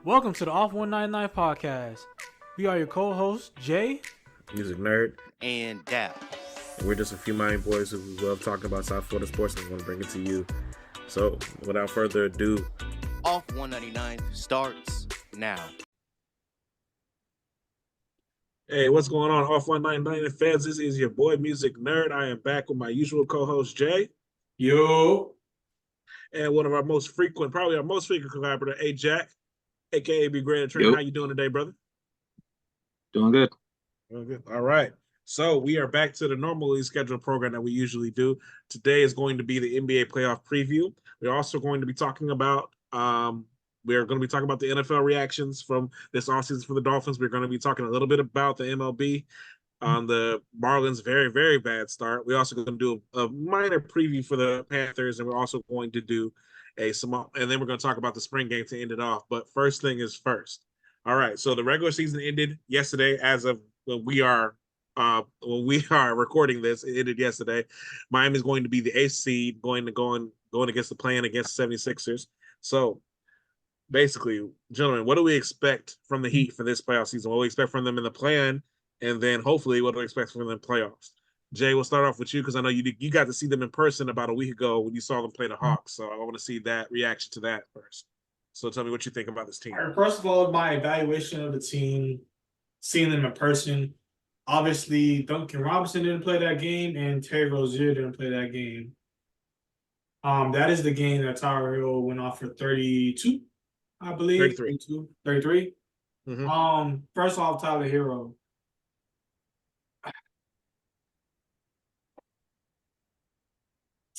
Welcome to the Off 199 podcast. We are your co-hosts, Jay, Music Nerd, and Dap. We're just a few Miami boys who love talking about South Florida sports and want to bring it to you. So, without further ado, Off 199 starts now. Hey, what's going on, Off 199 fans? This is your boy, Music Nerd. I am back with my usual co-host, Jay. Yo. And one of our most frequent, probably our most frequent collaborator, A. Jack, a.k.a. Be Great Train. How you doing today, brother? Doing good. Doing good. All right. So we are back to the normally scheduled program that we usually do. Today is going to be the NBA playoff preview. We're also going to be talking about the NFL reactions from this offseason for the Dolphins. We're going to be talking a little bit about the MLB on the Marlins' very, very bad start. We're also going to do a minor preview for the Panthers, and we're also going to do and then we're going to talk about the spring game to end it off. But first thing is first. All right, so the regular season ended yesterday. As of when we are recording this, it ended yesterday. Miami is going to be the 8th seed, going against the play-in against the 76ers. So basically, gentlemen, what do we expect from the Heat for this playoff season? What do we expect from them in the play-in, and then hopefully what do we expect from them in the playoffs? Jay, we'll start off with you because I know you got to see them in person about a week ago when you saw them play the Hawks. So I want to see that reaction to that first. So tell me what you think about this team. First of all, my evaluation of the team, seeing them in person. Obviously, Duncan Robinson didn't play that game, and Terry Rozier didn't play that game. That is the game that Tyler Hill went off for 32, I believe. 33. Mm-hmm. First off, Tyler Hero.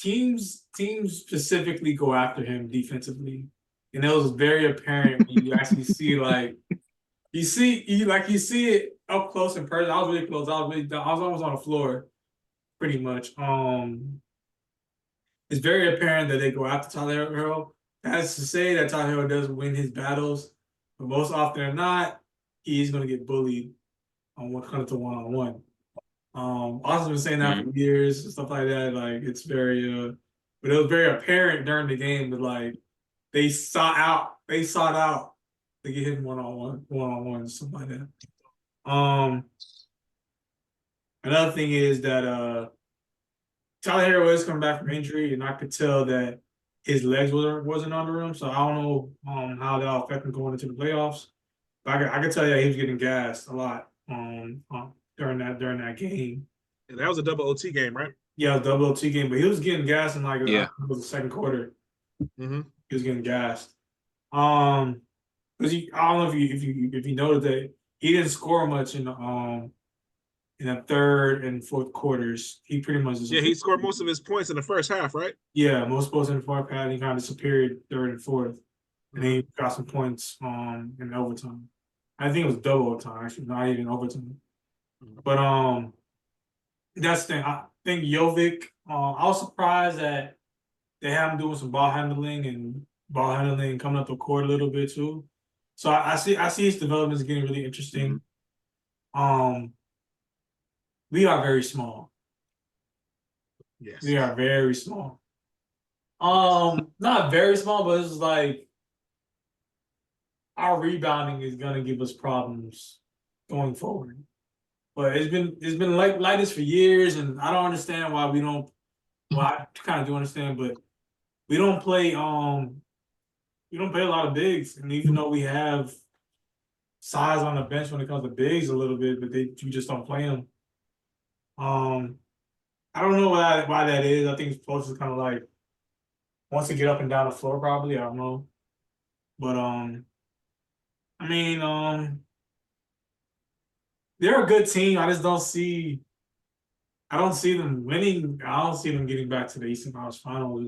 Teams specifically go after him defensively, and it was very apparent when you actually see you see it up close in person. I was really close. I was almost on the floor, pretty much. It's very apparent that they go after Tyler Hero. That's to say that Tyler Hero does win his battles, but most often than not, he is going to get bullied on what comes to one-on-one. Austin's been saying that for years and stuff like that. Like it's very, but it was very apparent during the game that they sought out to get him one-on-one, stuff like that. Another thing is that Tyler Hero is coming back from injury, and I could tell that his legs wasn't under him. So I don't know how that'll affect him going into the playoffs. But I could tell you that he was getting gassed a lot during that game. And that was a double OT game, right? Yeah, a double OT game, but he was getting gassed in it was the second quarter. Mm-hmm. He was getting gassed. Because I don't know if you noticed that he didn't score much in the third and fourth quarters. He pretty much he scored most of his points in the first half, right? Yeah, most points in the fourth half. He kind of superior third and fourth, and then he got some points in overtime. I think it was double overtime, actually, not even overtime. But that's the thing. I think Jovic. I was surprised that they have him doing some ball handling and coming up the court a little bit too. So I see his development is getting really interesting. We are very small. Yes, we are very small. Not very small, but it's like our rebounding is gonna give us problems going forward. But it's been like this for years, and I don't understand why we don't. Well, I kind of do understand, but we don't play. We don't play a lot of bigs, and even though we have size on the bench when it comes to bigs a little bit, but you just don't play them. I don't know why that is. I think Post is kind of wants to get up and down the floor. Probably, I don't know, but I mean, they're a good team. I just don't see. I don't see them winning. I don't see them getting back to the Eastern Conference Finals.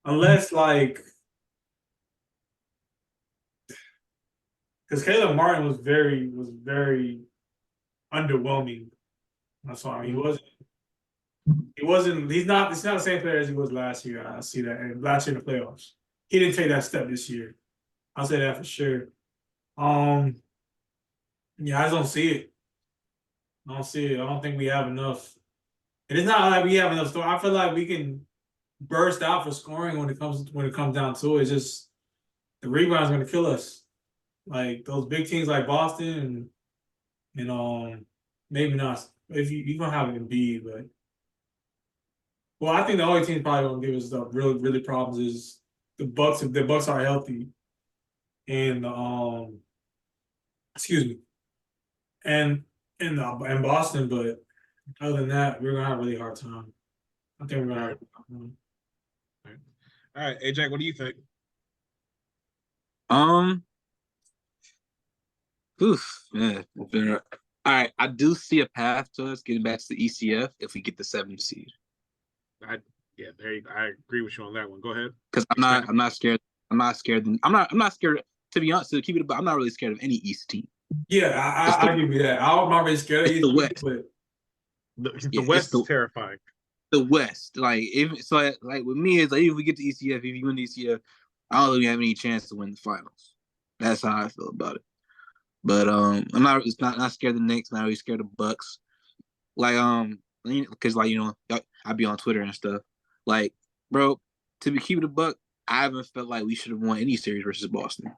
Unless because Caleb Martin was very underwhelming. That's why he wasn't. He's not the same player as he was last year. I see that. And last year in the playoffs, he didn't take that step this year. I'll say that for sure. Yeah, I just don't see it. I don't see it. I don't think we have enough. And it's not like we have enough. I feel like we can burst out for scoring when it comes down to it. It's just the rebound's gonna kill us. Like those big teams like Boston and maybe not if you're gonna have Embiid, but well, I think the only team probably gonna give us the really problems is the Bucks if the Bucks are healthy and excuse me and Boston, but other than that, we're gonna have a really hard time. I think we're gonna have a hard time. All right, AJ, what do you think? Man. All right, I do see a path to us getting back to the ECF if we get the 7th seed. I agree with you on that one. Go ahead. Because I'm not scared. I'm not scared. I'm not scared. To be honest, to keep it, but I'm not really scared of any East team. Yeah, I give you that. I'm not really scared of the West. The West is terrifying. The West, like with me, it's like if we get to ECF, if you win the ECF, I don't really have any chance to win the finals. That's how I feel about it. But I'm not scared of the Knicks. Not really scared of Bucks. Like because I be on Twitter and stuff. Like, bro, to be keeping the buck, I haven't felt like we should have won any series versus Boston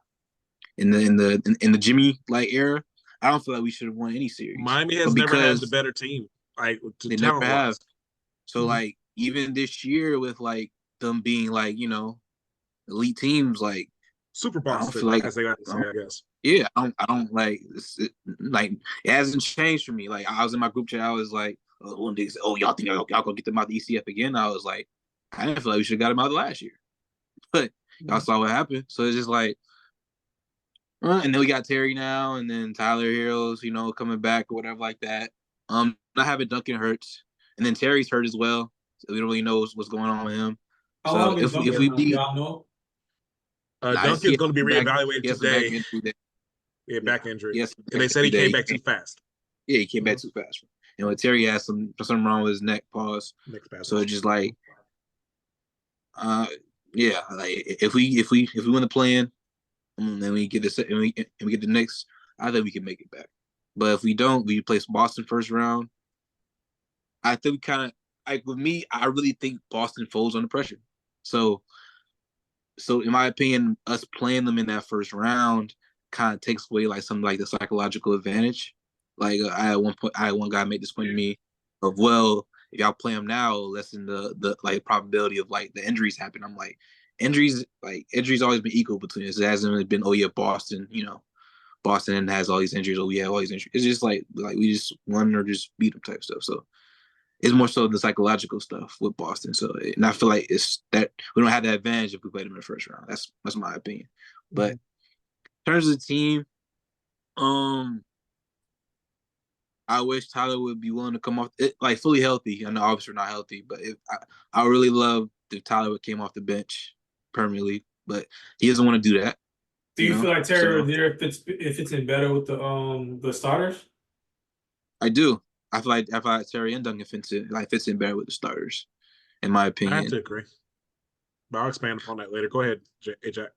in the Jimmy era. I don't feel like we should have won any series. Miami has never had the better team. Like they never have. So like even this year with like them being like elite teams like Super Boston, like, as they got to say, I guess. Yeah, I don't like it hasn't changed for me. Like I was in my group chat, I was like, one day, y'all think y'all gonna get them out the ECF again? I was like, I didn't feel like we should have got them out last year, but y'all saw what happened. So it's just like, and then we got Terry now, and then Tyler Heroes, coming back or whatever like that. Not having Duncan hurts, and then Terry's hurt as well, so we don't really know what's going on with him. So if we beat, y'all know. Duncan's going to be reevaluated today. Back injury. Yes, and they said he came back too fast. Yeah, he came back too fast. Terry has something wrong with his neck. Pause. So it's just like, yeah, like if we win the play-in, and then we get and we get the Knicks, I think we can make it back. But if we don't, we play Boston first round. I think we kind of like with me. I really think Boston folds under pressure. So in my opinion, us playing them in that first round kind of takes away like some like the psychological advantage. Like I had one guy make this point to me of, well, if y'all play them now, lessen the like probability of like the injuries happen. I'm like, injuries always been equal between us. It hasn't really been, oh yeah, Boston, Boston has all these injuries. Oh, we have all these injuries. It's just like we just won or just beat them type stuff. So it's more so the psychological stuff with Boston. So, and I feel like it's that we don't have that advantage if we play them in the first round. That's my opinion. But in terms of the team, I wish Tyler would be willing to come off it like fully healthy. I know obviously we're not healthy, but I really love if Tyler came off the bench permanently, but he doesn't want to do that. Do you feel like Terry there fits in better with the starters? I do. I feel like Terry and Duncan fits in better with the starters, in my opinion. I have to agree. But I'll expand upon that later. Go ahead, AJ.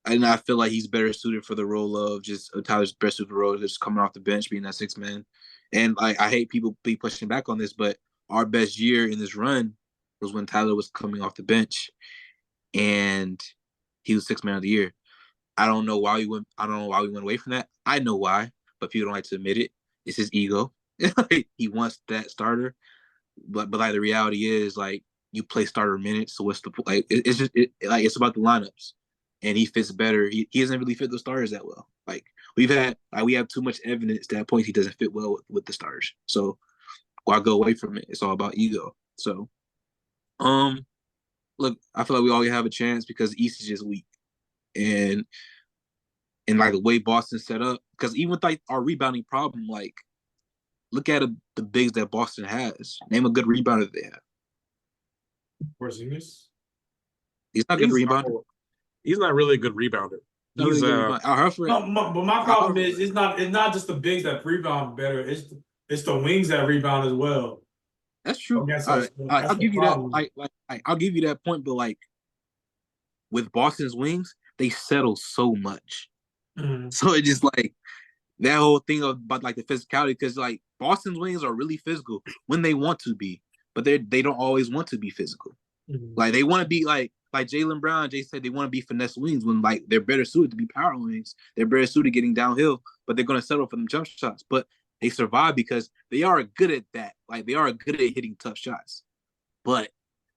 And I feel like he's better suited for the role of Tyler's best suited for the role of just coming off the bench, being that 6th man. And I hate people be pushing back on this, but our best year in this run was when Tyler was coming off the bench, and he was 6th man of the year. I don't know why we went away from that. I know why, but people don't like to admit it. It's his ego. He wants that starter, but like the reality is like you play starter minutes. So what's the like? It's just it's about the lineups, and he fits better. He doesn't really fit the starters that well. Like we have too much evidence that points he doesn't fit well with the starters. So why go away from it? It's all about ego. So, look, I feel like we always have a chance because the East is just weak, and like the way Boston's set up, because even with like our rebounding problem, like look at the bigs that Boston has. Name a good rebounder they have. Porzingis? He's not a good rebounder. He's not really a good rebounder. He's but my problem is it's not just the bigs that rebound better. It's the wings that rebound as well. That's true. I'll give you that. I'll give you that point, but like with Boston's wings, they settle so much. Mm-hmm. So it's just like that whole thing about like the physicality, because like Boston's wings are really physical when they want to be, but they don't always want to be physical. Mm-hmm. Like they want to be like like Jaylen Brown, Jay said they want to be finesse wings when like they're better suited to be power wings. They're better suited getting downhill, but they're going to settle for them jump shots. But they survive because they are good at that. Like they are good at hitting tough shots. But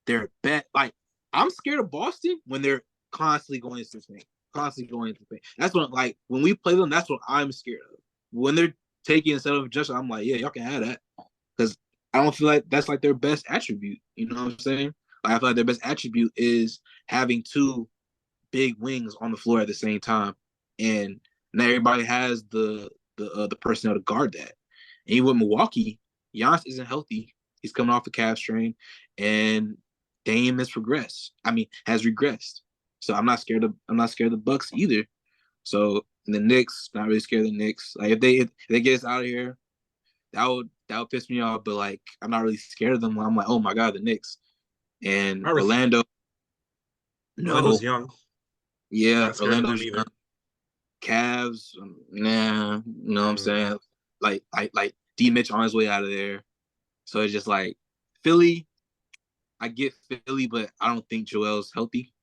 they're bad. Like I'm scared of Boston when they're constantly going into the paint. Constantly going into the paint. That's what like when we play them, that's what I'm scared of. When they're taking instead of just, I'm like, yeah, y'all can have that. Because I don't feel like that's like their best attribute. You know what I'm saying? Like, I feel like their best attribute is having two big wings on the floor at the same time, and not everybody has the personnel to guard that. And even with Milwaukee, Giannis isn't healthy. He's coming off a calf strain, and Dame has regressed. So I'm not scared of the Bucks either. So the Knicks, not really scared of the Knicks. Like if they get us out of here, that would piss me off. But like I'm not really scared of them. I'm like, oh my god, the Knicks. And Orlando. No. Orlando's young. Yeah, Orlando's young. Cavs, nah. You know what I'm saying? Like D Mitch on his way out of there. So it's just like Philly. I get Philly, but I don't think Joel's healthy.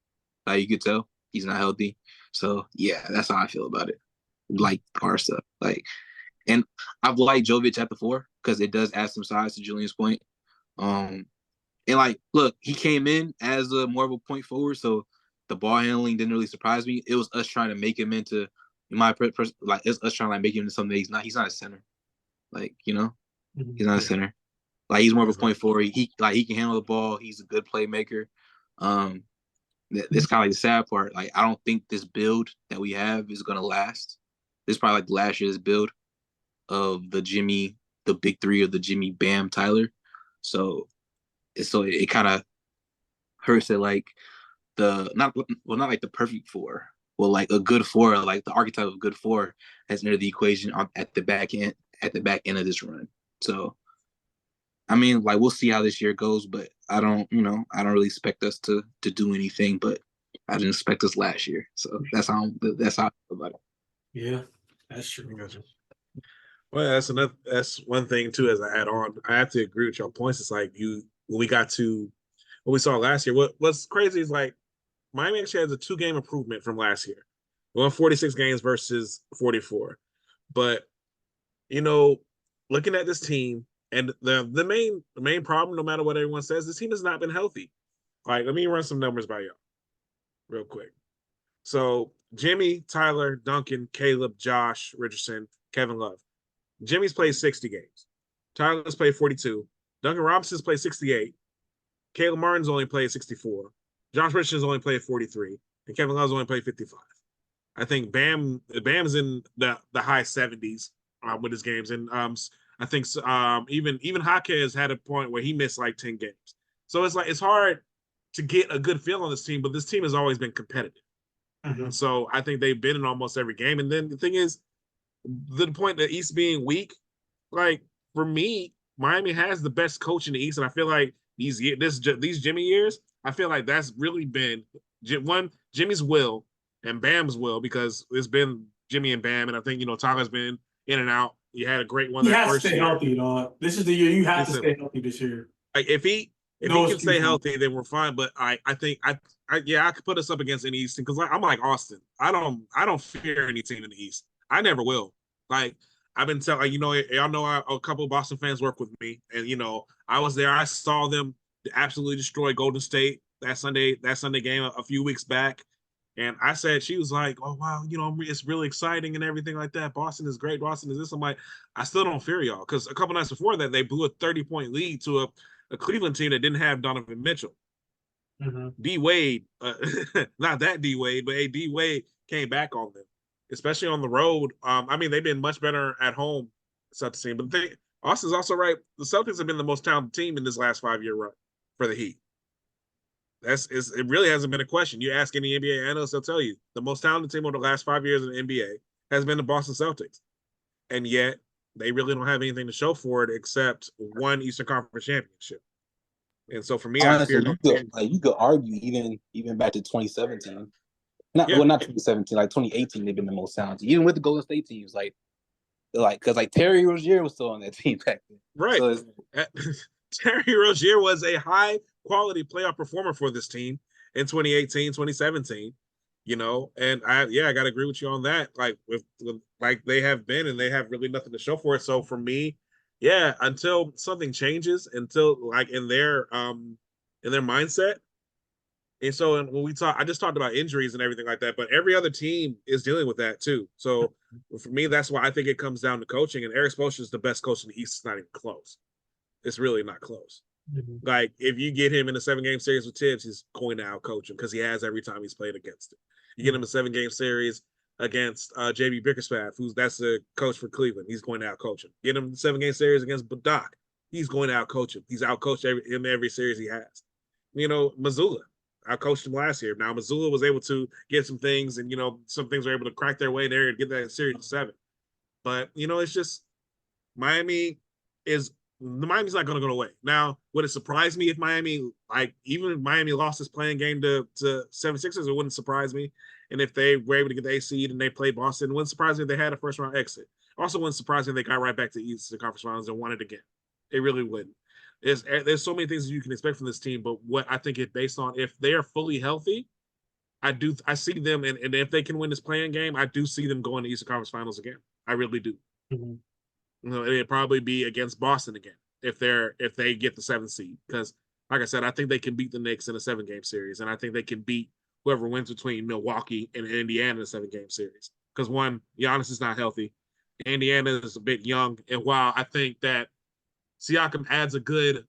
Like you could tell, he's not healthy. So yeah, that's how I feel about it. Like our stuff. Like, and I've liked Jovic at the 4 because it does add some size to Julian's point. And like, look, he came in as a more of a point forward, so the ball handling didn't really surprise me. It was us trying to make him into, like, it's us trying to like make him into something he's not. He's not a center, like he's not a center. Like he's more of a point forward. He can handle the ball. He's a good playmaker. That's kind of like the sad part. Like I don't think this build that we have is gonna last. This is probably like last year's build of the big three of the Jimmy, Bam, Tyler. So it kind of hurts that like not like the perfect 4, well like a good 4, like the archetype of a good 4 has entered the equation at the back end of this run. So I mean, like we'll see how this year goes, but I don't really expect us to do anything, but I didn't expect us last year. So that's how I feel about it. Yeah, that's true. Well, that's one thing too. As I add on, I have to agree with your points. It's like when we got to what we saw last year. What's crazy is like Miami actually has a 2-game improvement from last year. We won 46 games versus 44. But looking at this team and the main problem, no matter what everyone says, this team has not been healthy. Like, let me run some numbers by y'all real quick. So Jimmy, Tyler, Duncan, Caleb, Josh, Richardson, Kevin Love. Jimmy's played 60 games. Tyler's played 42. Duncan Robinson's played 68. Caleb Martin's only played 64. Josh Richardson's only played 43. And Kevin Love's only played 55. I think Bam's in the high 70s with his games. And I think even Jaquez had a point where he missed like 10 games. So it's hard to get a good feel on this team, but this team has always been competitive. Mm-hmm. So I think they've been in almost every game. And then the thing is, the point that East being weak, like for me, Miami has the best coach in the East, and I feel like these Jimmy years, I feel like that's really been Jimmy's will and Bam's will, because it's been Jimmy and Bam, and I think Tyler's been in and out. You had a great one. He has to stay healthy, dog. This is the year you have to stay healthy this year. Like if he can stay healthy, then we're fine. But I think I could put us up against any East team because I'm like Austin. I don't fear any team in the East. I never will. Like I've been telling y'all know a couple of Boston fans work with me, and I was there. I saw them absolutely destroy Golden State that Sunday game a few weeks back, and I said, she was like, "Oh wow, it's really exciting and everything like that. Boston is great. Boston is this." I'm like, I still don't fear y'all because a couple nights before that they blew a 30-point lead to a Cleveland team that didn't have Donovan Mitchell. Mm-hmm. D Wade, not that D Wade, but D Wade came back on them, especially on the road. I mean, they've been much better at home, Celtics team. But Austin's also right. The Celtics have been the most talented team in this last 5-year run for the Heat. It really hasn't been a question. You ask any NBA analyst, they'll tell you the most talented team over the last 5 years in the NBA has been the Boston Celtics, and yet they really don't have anything to show for it except one Eastern Conference championship. And so for me, honestly, you could argue even back to 2017. Not 2017, like 2018, they've been the most talented. Even with the Golden State teams, because Terry Rozier was still on that team back then. Right. So Terry Rozier was a high quality playoff performer for this team, in 2018, 2017. And I got to agree with you on that. Like with like they have been, and they have really nothing to show for it. So for me, yeah, until something changes, until like in their mindset. And so when we talk, I just talked about injuries and everything like that, but every other team is dealing with that too. So for me, that's why I think it comes down to coaching. And Eric Spoelstra is the best coach in the East. It's not even close. It's really not close. Like if you get him in a 7-game series with Tibbs, he's going to outcoach him because he has every time he's played against him. You get him a 7-game series against JB Bickerstaff, that's the coach for Cleveland. He's going to outcoach him. Get him the 7-game series against Doc. He's going to outcoach him. He's outcoached every series he has. Missoula. I coached him last year. Now Missoula was able to get some things, and some things were able to crack their way there and get that series to 7. But it's just Miami's not going to go away. Now, would it surprise me if even if Miami lost this playing game to 76ers? It wouldn't surprise me. And if they were able to get the 8th seed and they played Boston, it wouldn't surprise me if they had a first round exit. Also, wouldn't surprise me if they got right back to Eastern Conference Finals and won it again. It really wouldn't. There's so many things that you can expect from this team, but what I think it's based on, if they are fully healthy, I see them, and if they can win this playing game, I do see them going to Eastern Conference Finals again. I really do. It'd probably be against Boston again if they get the 7th seed, because like I said, I think they can beat the Knicks in a 7-game series, and I think they can beat whoever wins between Milwaukee and Indiana in a 7-game series. Because one, Giannis is not healthy, Indiana is a bit young, and while I think that Siakam adds a good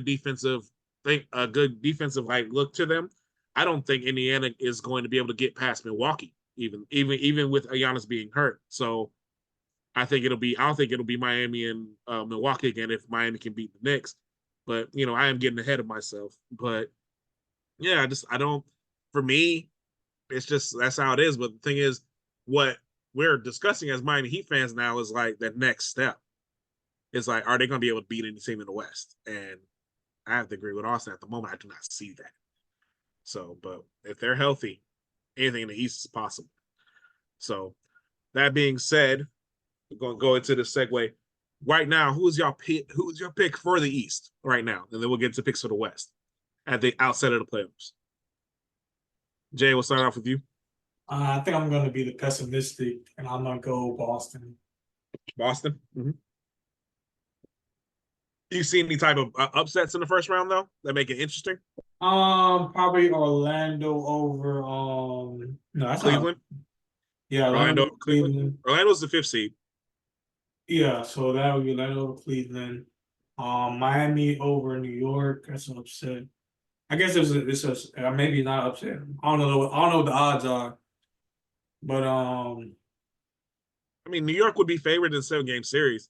defensive like look to them, I don't think Indiana is going to be able to get past Milwaukee, even with Giannis being hurt. So I don't think it'll be Miami and Milwaukee again if Miami can beat the Knicks. But I am getting ahead of myself. But yeah, for me, it's just that's how it is. But the thing is, what we're discussing as Miami Heat fans now is like the next step. It's like, are they going to be able to beat any team in the West? And I have to agree with Austin. At the moment, I do not see that. So, but if they're healthy, anything in the East is possible. So, that being said, we're going to go into the segue. Right now, who's your pick for the East right now? And then we'll get to picks for the West at the outset of the playoffs. Jay, we'll start off with you. I think I'm going to be the pessimistic, and I'm going to go Boston. Boston? Mm-hmm. Do you see any type of upsets in the first round, though, that make it interesting? Probably Orlando over no, that's Cleveland. Yeah, Orlando, Cleveland. Orlando's the 5th seed. Yeah, so that would be Orlando over Cleveland. Miami over New York. That's an upset. I guess it's maybe not upset. I don't know what the odds are, but I mean, New York would be favored in a 7-game series,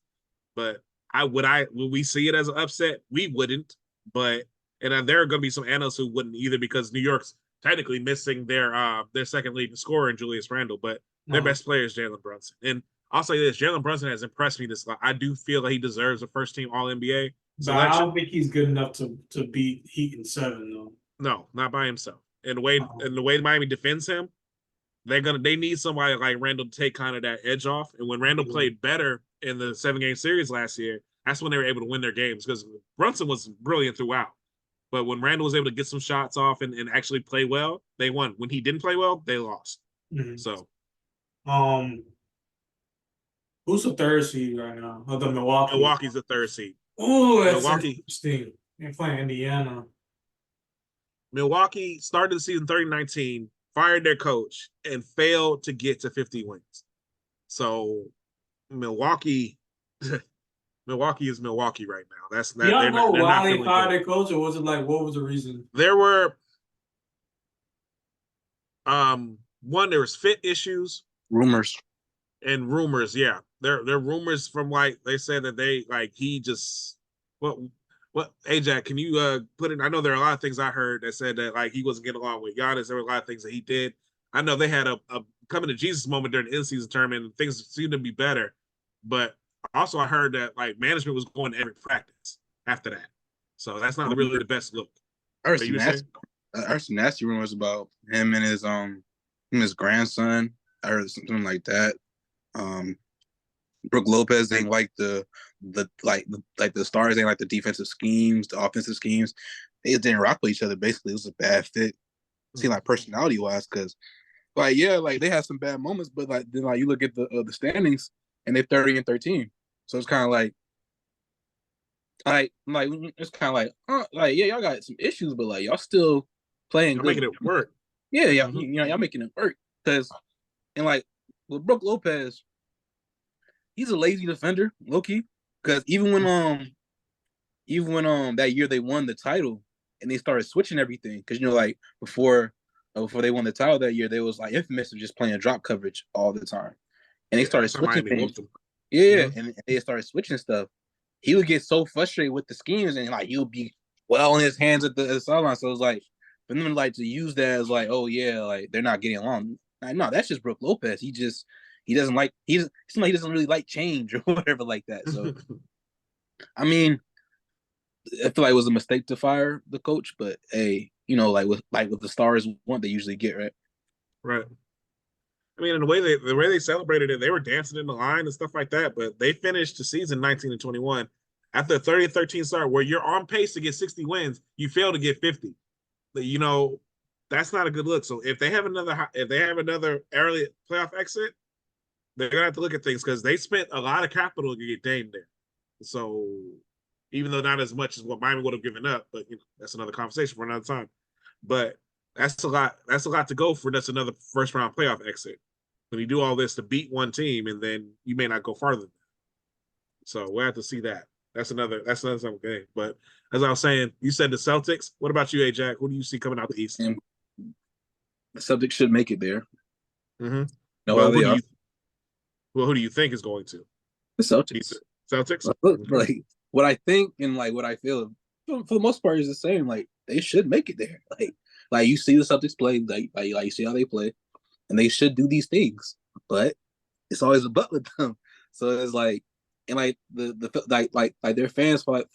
but would we see it as an upset? We wouldn't, and there are going to be some analysts who wouldn't either, because New York's technically missing their second leading scorer in Julius Randle, but their best player is Jalen Brunson. And I'll say this: Jalen Brunson has impressed me this lot. I do feel that he deserves a first-team All-NBA selection. But I don't think he's good enough to beat Heat in 7, though. No, not by himself. And the way Miami defends him, they need somebody like Randle to take kind of that edge off. And when Randle played better in the 7-game series last year, that's when they were able to win their games, because Brunson was brilliant throughout. But when Randle was able to get some shots off and actually play well, they won. When he didn't play well, they lost. Mm-hmm. So, who's the 3rd seed right now? Oh, the Milwaukee. Milwaukee's the 3rd seed. Oh, that's interesting. They're playing Indiana. Milwaukee started the season 30-19, fired their coach, and failed to get to 50 wins. So, Milwaukee is Milwaukee right now. That's not. You know why they fired their coach, or was it like, what was the reason? There were, one, there was fit issues, rumors, yeah. There rumors from they said that he just what Ajax, can you put in? I know there are a lot of things I heard that said that he wasn't getting along with Giannis. There were a lot of things that he did. I know they had a coming to Jesus moment during the in-season tournament, and things seemed to be better, but also I heard that management was going to every practice after that, so that's not really the best look. I heard some nasty rumors about him and his grandson. I heard something like that. Brooke Lopez ain't like the stars ain't like the defensive schemes, the offensive schemes. They just didn't rock with each other. Basically, it was a bad fit. seem like personality wise, because like they had some bad moments, but like then like you look at the standings and they're 30-13, so it's kind of like it's kind of like y'all got some issues, but like y'all still playing You're good. making it work. Yeah, y'all making it work because and like with Brook Lopez, he's a lazy defender, low key, because even when that year they won the title and they started switching everything because like before they won the title that year they was like infamous of just playing drop coverage all the time and they started switching things. And they started switching stuff. He would get so frustrated with the schemes and like he would be well in his hands at the sideline. So it was like for them like to use that as like, oh yeah, like they're not getting along. Like, no, that's just Brook Lopez. He doesn't like he doesn't really like change or whatever like that. So I mean, I feel like it was a mistake to fire the coach, but hey, like with the stars want they usually get, right? Right. I mean, in the way they celebrated it, they were dancing in the line and stuff like that. But they finished the season 19-21 after a 30-13 start, where you're on pace to get 60 wins. You fail to get 50. That's not a good look. So if they have another early playoff exit, they're gonna have to look at things because they spent a lot of capital to get Dame there. So even though not as much as what Miami would have given up, but that's another conversation for another time. But that's a lot. That's a lot to go for. That's another first round playoff exit. When you do all this to beat one team, and then you may not go farther than that. So we'll have to see that. That's another game. But as I was saying, you said the Celtics. What about you, Jack? Who do you see coming out the East? And the Celtics should make it there. Mm-hmm. Well, who do you think is going to? The Celtics. Celtics? Like what I think and like what I feel for the most part is the same. Like they should make it there. Like you see the Celtics play, like you see how they play, and they should do these things. But it's always a but with them. So it's like and like like their fans feel like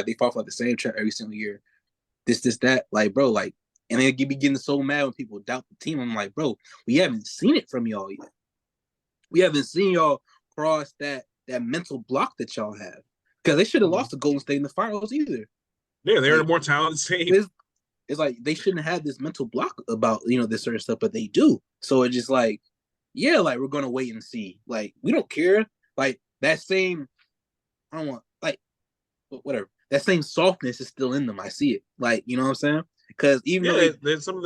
they fall for like the same trap every single year. This that like bro like and they be getting so mad when people doubt the team. I'm like bro, we haven't seen it from y'all yet. We haven't seen y'all cross that mental block that y'all have because they should have lost to Golden State in the finals either. Yeah, they're a more talented team. It's like they shouldn't have this mental block about this certain stuff, but they do. So it's just like, yeah, like we're gonna wait and see. Like we don't care. Like that same, I don't want like whatever. That same softness is still in them. I see it. Like you know what I'm saying? Because even though there's some of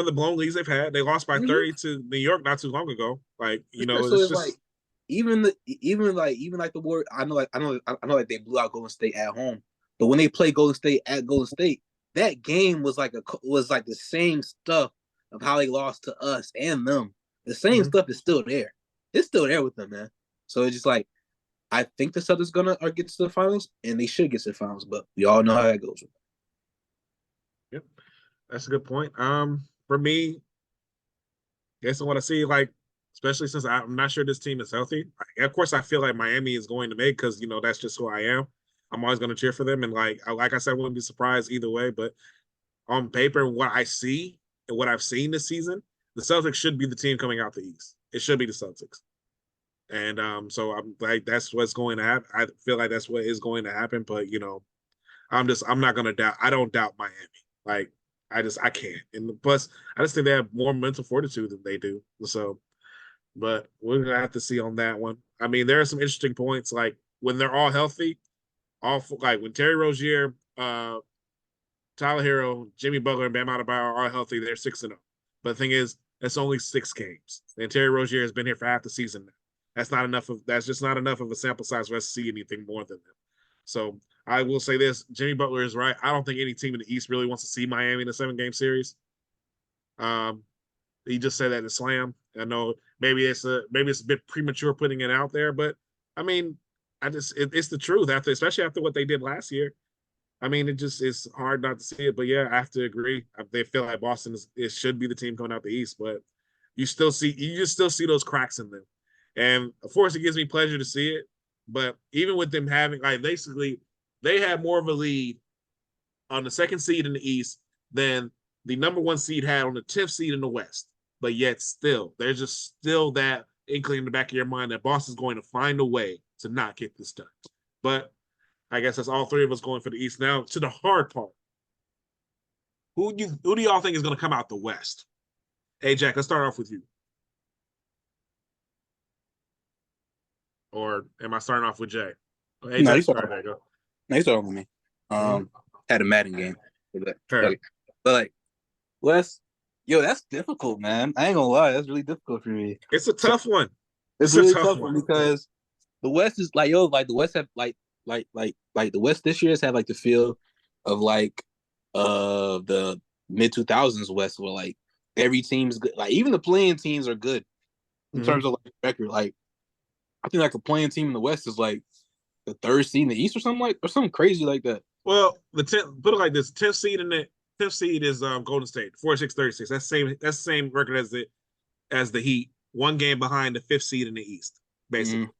the blown leads they've had. They lost by 30 to New York not too long ago. Like so it's just like even like the Warriors. I know like they blew out Golden State at home, but when they play Golden State at Golden State, that game was like the same stuff of how they lost to us and them. The same stuff is still there. It's still there with them, man. So it's just like I think the Celtics gonna get to the finals, and they should get to the finals, but we all know how that goes. Yep, that's a good point. For me, guess what I see, like, especially since I'm not sure this team is healthy. Of course, I feel like Miami is going to make because that's just who I am. I'm always going to cheer for them, and like I said, I wouldn't be surprised either way. But on paper, what I see and what I've seen this season, the Celtics should be the team coming out the East. It should be the Celtics. And so I'm like, that's what's going to happen. I feel like that's what is going to happen. But I'm not gonna doubt. I don't doubt Miami. Like I can't. And plus, I just think they have more mental fortitude than they do. So, but we're gonna have to see on that one. I mean, there are some interesting points. Like when they're all healthy, like when Terry Rozier, Tyler Hero, Jimmy Butler, and Bam Adebayo are healthy, they're 6-0. But the thing is, it's only 6 games, and Terry Rozier has been here for half the season now. That's just not enough of a sample size for us to see anything more than them. So I will say this: Jimmy Butler is right. I don't think any team in the East really wants to see Miami in a 7-game series. He just said that to Slam. I know maybe it's a bit premature putting it out there, but I mean, it's the truth especially after what they did last year. I mean, it's hard not to see it, but yeah, I have to agree. They feel like Boston should be the team coming out the East, but you still see those cracks in them. And of course, it gives me pleasure to see it. But even with them having, like, basically, they had more of a lead on the 2nd seed in the East than the number 1 seed had on the 10th seed in the West. But yet still, there's just still that inkling in the back of your mind that Boston's going to find a way to not get this done. But I guess that's all 3 of us going for the East now. To the hard part. Who do y'all think is going to come out the West? Hey, Jack, let's start off with you. Or am I starting off with Jay? Hey, No, Jack, you start. all right, there you go. No, you start with me. Had a Madden game. Fair. But like West, yo, that's difficult, man. I ain't gonna lie, that's really difficult for me. It's a tough one. It's really tough one because the West is like, yo, like the West have like the West this year has had like the feel of like the mid 2000s West, where like every team's good. Like even the playing teams are good in terms of like record. Like I think like a playing team in the West is like the third seed in the East or something crazy like that. Well, the 10th, put it like this: 10th seed in the 10th seed is Golden State, 46-36. That's the same record as the Heat. One game behind the 5th seed in the East, basically. Mm-hmm.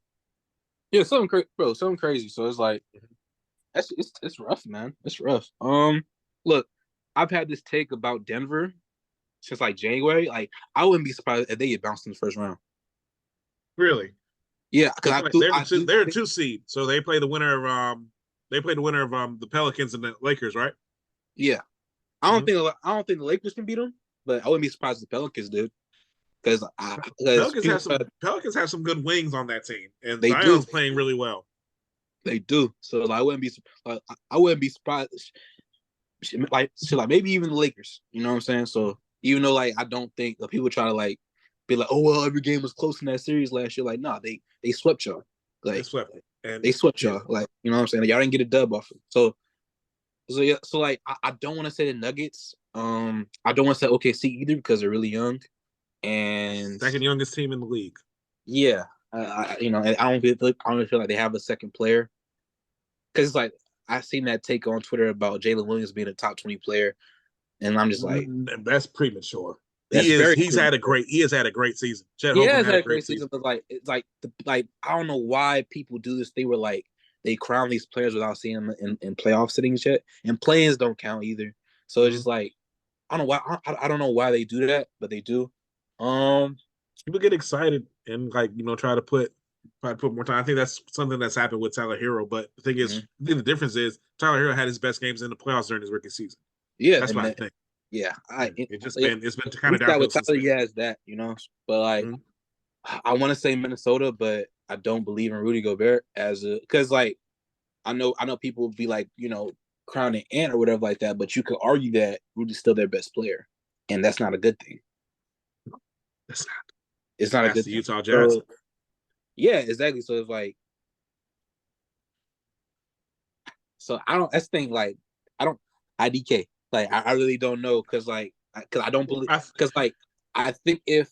Yeah, something crazy. So it's like it's rough, man. It's rough. Look, I've had this take about Denver since like January. Like I wouldn't be surprised if they get bounced in the first round. Really? Yeah, because they're a 2 seed, so they play the winner of the Pelicans and the Lakers, right? Yeah, I don't think the Lakers can beat them, but I wouldn't be surprised if the Pelicans did. Because Pelicans have some good wings on that team, and Zion's playing really well. They do. So like, I wouldn't be surprised. Like maybe even the Lakers. You know what I'm saying? So even though like I don't think people try to like be like, oh well, every game was close in that series last year. Like, nah, they swept y'all. Like they swept y'all. Like, you know what I'm saying? Like, y'all didn't get a dub off it. So yeah. So like I don't want to say the Nuggets. I don't want to say OKC either because they're really young. And second youngest team in the league. Yeah, I don't feel like they have a second player because it's like I seen that take on Twitter about Jalen Williams being a top 20 player, and I'm just like, that's premature. He has had a great season. He has had a great season, but it's like I don't know why people do this. They were like they crown these players without seeing them in playoff sittings yet, and play-ins don't count either. So it's just like I don't know why I don't know why they do that, but they do. People get excited and like try to put more time. I think that's something that's happened with Tyler Hero. But the thing is, I think the difference is Tyler Hero had his best games in the playoffs during his rookie season. Yeah, that's my thing. Yeah, it's been kind of downhill since then. He has that, but like I want to say Minnesota, but I don't believe in Rudy Gobert because like I know people will be like crowning Ant or whatever like that, but you could argue that Rudy's still their best player, and that's not a good thing. It's not a good thing. Utah Jazz. So, yeah, exactly. So it's like, that's the thing. Like, IDK. Like, I really don't know because I don't believe because like I think if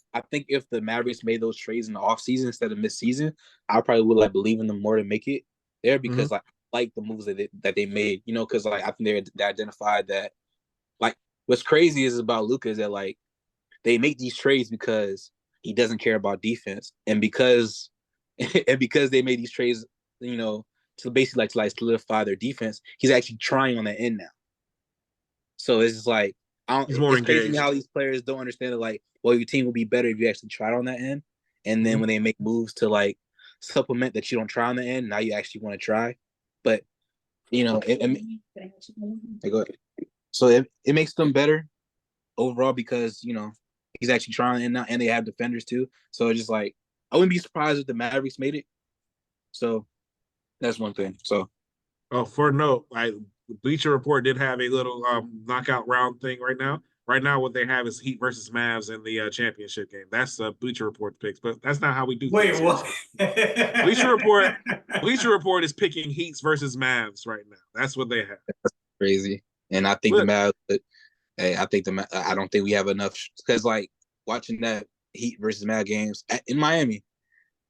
the Mavericks made those trades in the offseason instead of mid-season, I probably would like believe in them more to make it there because like the moves that they made, because like I think they identified that like what's crazy is about Luka is that like they make these trades because he doesn't care about defense, and because they made these trades, to basically to solidify their defense, he's actually trying on that end now. So it's just like he's more engaged. Crazy how these players don't understand that like, well, your team will be better if you actually try on that end, and then when they make moves to like supplement that you don't try on the end, now you actually want to try, but go ahead. So it makes them better overall because he's actually trying and they have defenders too. So it's just like I wouldn't be surprised if the Mavericks made it. So that's one thing. So for a note, Bleacher Report did have a little knockout round thing right now. Right now, what they have is Heat versus Mavs in the championship game. That's Bleacher Report picks, but that's not how we do things. Wait, what? Bleacher Report is picking Heats versus Mavs right now. That's what they have. That's crazy. And I think the Mavs, I don't think we have enough because like watching that Heat versus Mavs games in Miami,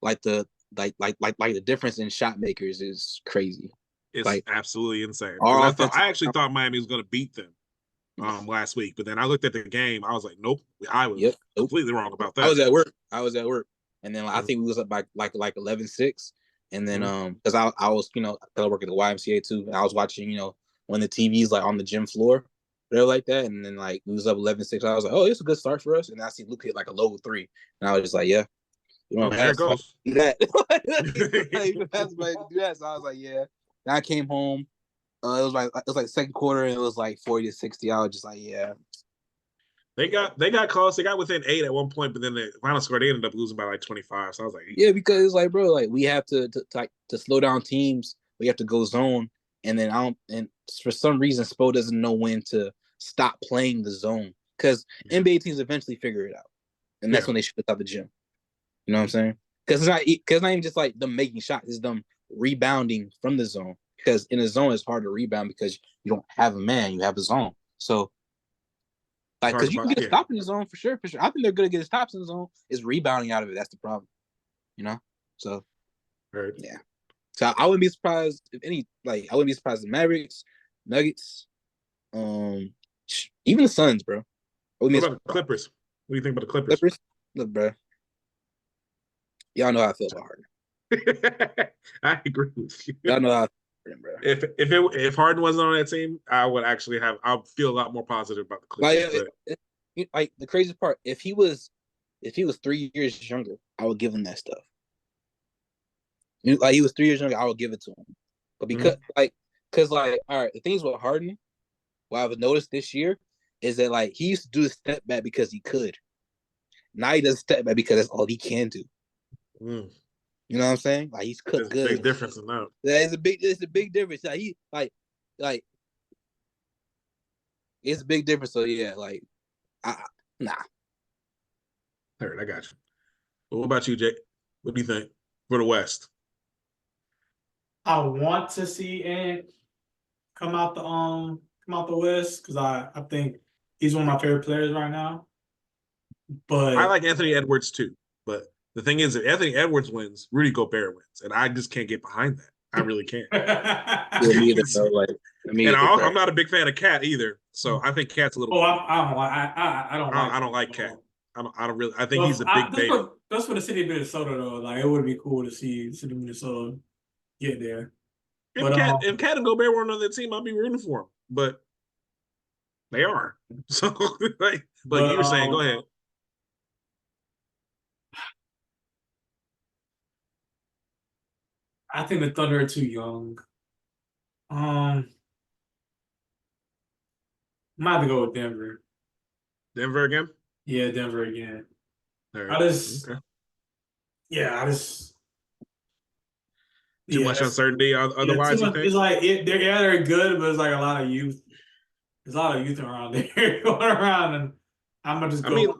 like the difference in shot makers is crazy. It's like absolutely insane. I actually thought Miami was going to beat them last week, but then I looked at the game. I was like, nope, I was completely wrong about that. I was at work, and then I think we was up by like 11-6, and then because I was I work at the YMCA too, and I was watching when the TV's like on the gym floor, whatever like that, and then like we was up 11-6. I was like, oh, it's a good start for us, and I see Luke hit like a low 3, and I was just like, yeah, there it goes. Do that. Do that. So I was like, yeah. And I came home. it was like second quarter, and it was like 40-60. I was just like, yeah. They got close. They got within 8 at one point, but then the final score they ended up losing by like 25. So I was like, Yeah, because it's like, bro, like we have to slow down teams. We have to go zone, and then and for some reason, Spo doesn't know when to stop playing the zone because NBA teams eventually figure it out, and that's when they shoot out the gym. You know what I'm saying? Because it's not even just like them making shots; it's them rebounding from the zone. Because in the zone, it's hard to rebound because you don't have a man, you have a zone. So. Like, because you can get a stop in the zone for sure. I think they're good at getting stops in the zone. Is rebounding out of it. That's the problem. You know? So, yeah. So I wouldn't be surprised if I wouldn't be surprised if Mavericks, Nuggets, even the Suns, bro. What about the Clippers? What do you think about the Clippers? Look, bro. Y'all know how I feel about Harden. I agree with you. Y'all know how I feel about Harden, bro. If Harden wasn't on that team, I'll feel a lot more positive about the Clippers. Like the crazy part, if he was 3 years younger, I would give him that stuff. Like he was 3 years younger, I would give it to him. But because all right, the things with Harden, what I've noticed this year is that like he used to do the step back because he could. Now he does step back because that's all he can do. You know what I'm saying? Like he's cooked good. Big difference in that. It's a big difference. Like he like it's a big difference. So yeah, like nah. All right, I got you. Well, what about you, Jake? What do you think for the West? I want to see Ant come out the West because I think he's one of my favorite players right now. But I like Anthony Edwards too. But the thing is, if Anthony Edwards wins, Rudy Gobert wins, and I just can't get behind that. I really can't. I'm not a big fan of Cat either. So I think Cat's a little. I don't like Cat. I don't really. I think he's a big baby. That's for the city of Minnesota though. Like it would be cool to see the city of Minnesota get there. If Cat and Gobert weren't on the team, I'd be rooting for them. But they are. So, but you were saying, go ahead. I think the Thunder are too young. I might have to go with Denver. Denver again? Yeah, Denver again. Right. Too much uncertainty. Otherwise, you think? It's like they're good, but it's like a lot of youth. There's a lot of youth around there going around, and I'm gonna just go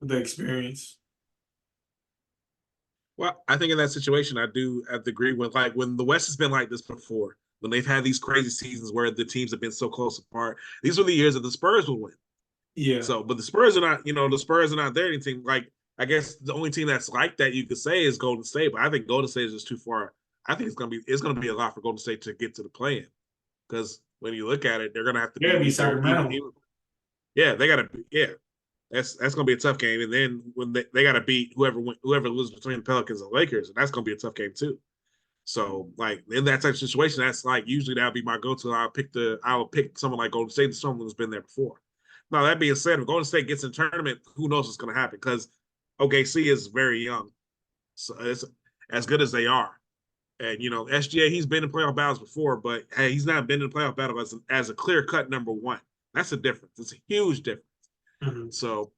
with the experience. Well, I think in that situation, I do have to agree with when the West has been like this before, when they've had these crazy seasons where the teams have been so close apart. These were the years that the Spurs would win. Yeah. So, but the Spurs are not there. Anything like I guess the only team that's like that you could say is Golden State, but I think Golden State is just too far. I think it's gonna be a lot for Golden State to get to the play-in because when you look at it, they're gonna have to be Sacramento. Yeah, they gotta be. Yeah, that's gonna be a tough game, and then when they gotta beat whoever loses between the Pelicans and Lakers, and that's gonna be a tough game too. So, like in that type of situation, that's like usually that'll be my go-to. I'll pick someone like Golden State, someone who's been there before. Now that being said, if Golden State gets in tournament, who knows what's going to happen? Because OKC is very young, so it's as good as they are. And SGA, he's been in playoff battles before, but hey, he's not been in a playoff battle as a clear-cut number one. That's a difference. It's a huge difference. Mm-hmm. So,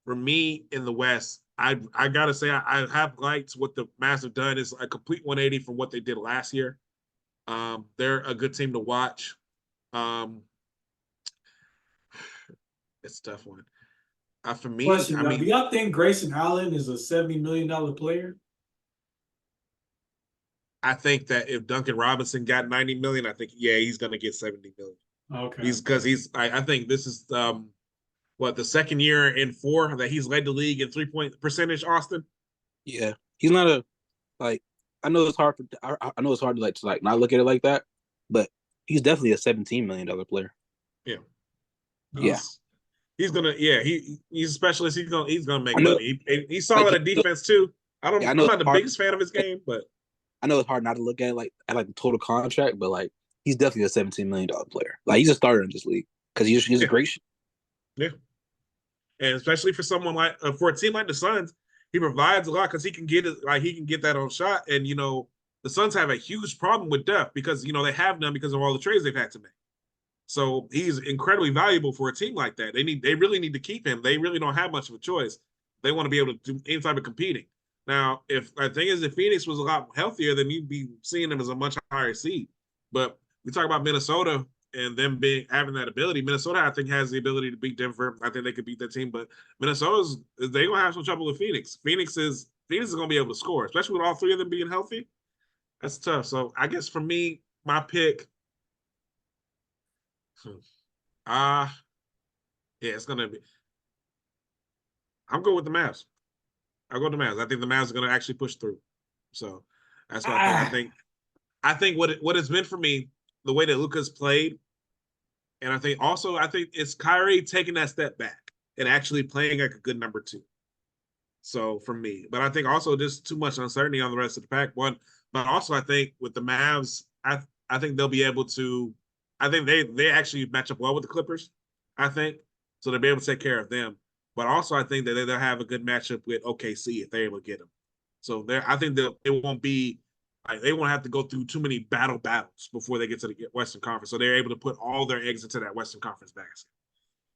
for me in the West, I gotta say I have liked what the Mavs have done. Is a complete 180 from what they did last year. They're a good team to watch. It's a tough one. For me, question, do y'all think Grayson Allen is a $70 million player? I think that if Duncan Robinson got $90 million, I think he's going to get $70 million. Okay. I think this is the second year in 4 that he's led the league in 3-point percentage. Austin. Yeah, he's not I know it's hard to not look at it like that, but he's definitely a $17 million player. Yeah. Yeah. He's gonna, he's a specialist. He's gonna make money. He's solid at defense too. I'm not the biggest fan of his game, but I know it's hard not to look at at the total contract, but he's definitely a $17 million player. He's a starter in this league because he's a great. Yeah, and especially for someone for a team like the Suns, he provides a lot because he can get it. He can get that on shot, and the Suns have a huge problem with depth because they have none because of all the trades they've had to make. So he's incredibly valuable for a team like that. They really need to keep him. They really don't have much of a choice. They want to be able to do any type of competing. Now, if the thing is, if Phoenix was a lot healthier, then you'd be seeing them as a much higher seed. But we talk about Minnesota and them having that ability. Minnesota, I think, has the ability to beat Denver. I think they could beat that team, but they're gonna have some trouble with Phoenix. Phoenix is gonna be able to score, especially with all three of them being healthy. That's tough. So I guess for me, my pick. Yeah, it's gonna be. I'm going with the Mavs. I'll go with the Mavs. I think the Mavs are gonna actually push through. So that's what I think. I think what it's been for me, the way that Luka's played, and I think it's Kyrie taking that step back and actually playing like a good number 2. So for me, but I think also just too much uncertainty on the rest of the pack. One, but also I think with the Mavs, I think they'll be able to. I think they actually match up well with the Clippers. I think so they'll be able to take care of them. But also I think that they'll have a good matchup with OKC if they're able to get them. So I think that it won't be. They won't have to go through too many battles before they get to the Western Conference. So they're able to put all their eggs into that Western Conference basket.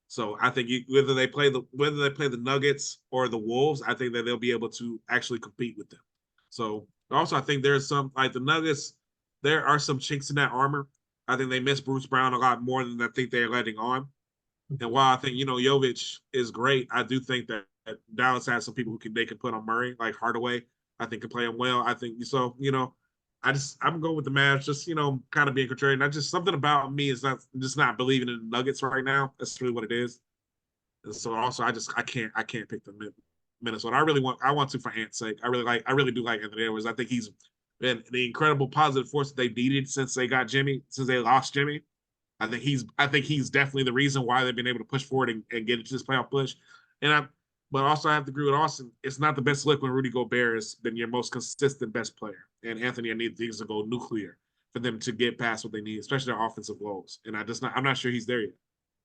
So I think whether they play the Nuggets or the Wolves, I think that they'll be able to actually compete with them. So also I think there's some like the Nuggets, there are some chinks in that armor. I think they miss Bruce Brown a lot more than I think they're letting on. And while I think Jovic is great, I do think that Dallas has some people they can put on Murray, like Hardaway. I think can play him well. I think so. I'm going with the Mavs. Just kind of being contrarian. Not just something about me is not believing in the Nuggets right now. That's really what it is. And so also I can't pick the Minnesota. I want to for Ant's sake. I really do like Anthony Edwards. I think he's been the incredible positive force that they needed since they lost Jimmy. I think he's definitely the reason why they've been able to push forward and get into this playoff push. But also I have to agree with Austin. It's not the best look when Rudy Gobert has been your most consistent best player. And Anthony, I need things to go nuclear for them to get past what they need, especially their offensive goals. And I'm not sure he's there yet.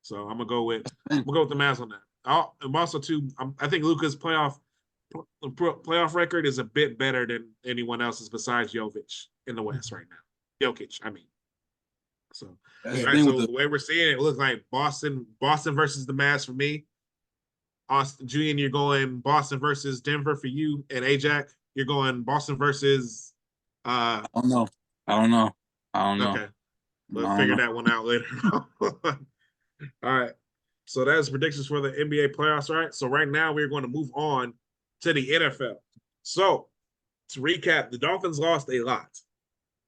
So I'm gonna go with the Mavs on that. I'm also too. I think Luka's playoff record is a bit better than anyone else's besides Jovic in the West right now. Jokic, I mean. So the way we're seeing it looks like Boston versus the Mavs for me. Austin, Julian, you're going Boston versus Denver for you, and Ajax, you're going Boston versus. I don't know. Okay, we'll figure that one out later. All right. So that's predictions for the NBA playoffs. All right. So right now we're going to move on to the NFL. So to recap, the Dolphins lost a lot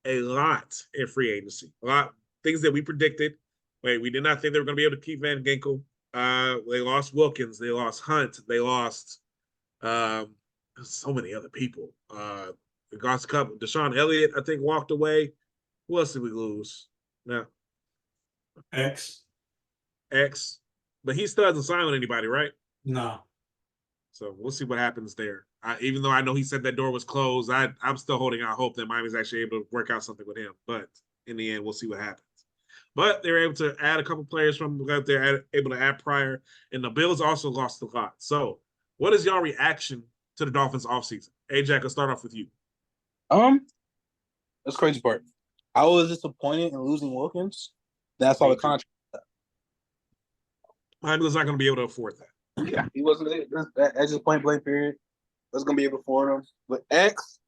in free agency. A lot things that we predicted. We did not think they were going to be able to keep Van Ginkel. They lost Wilkins. They lost Hunt. They lost so many other people. They lost a couple. Deshaun Elliott, I think, walked away. Who else did we lose? Now, X. But he still hasn't signed with anybody, right? No. So we'll see what happens there. Even though I know he said that door was closed, I'm still holding out hope that Miami's actually able to work out something with him. But in the end, we'll see what happens. But they were able to add a couple players from out there, able to add Pryor, and the Bills also lost a lot. So what is y'all reaction to the Dolphins offseason? Ajax, I'll start off with you. That's the crazy part. I was disappointed in losing Wilkins. That's all the contract. Miami's not going to be able to afford that. Yeah, he wasn't. That's just point blank period. Was going to be able to afford him. But X,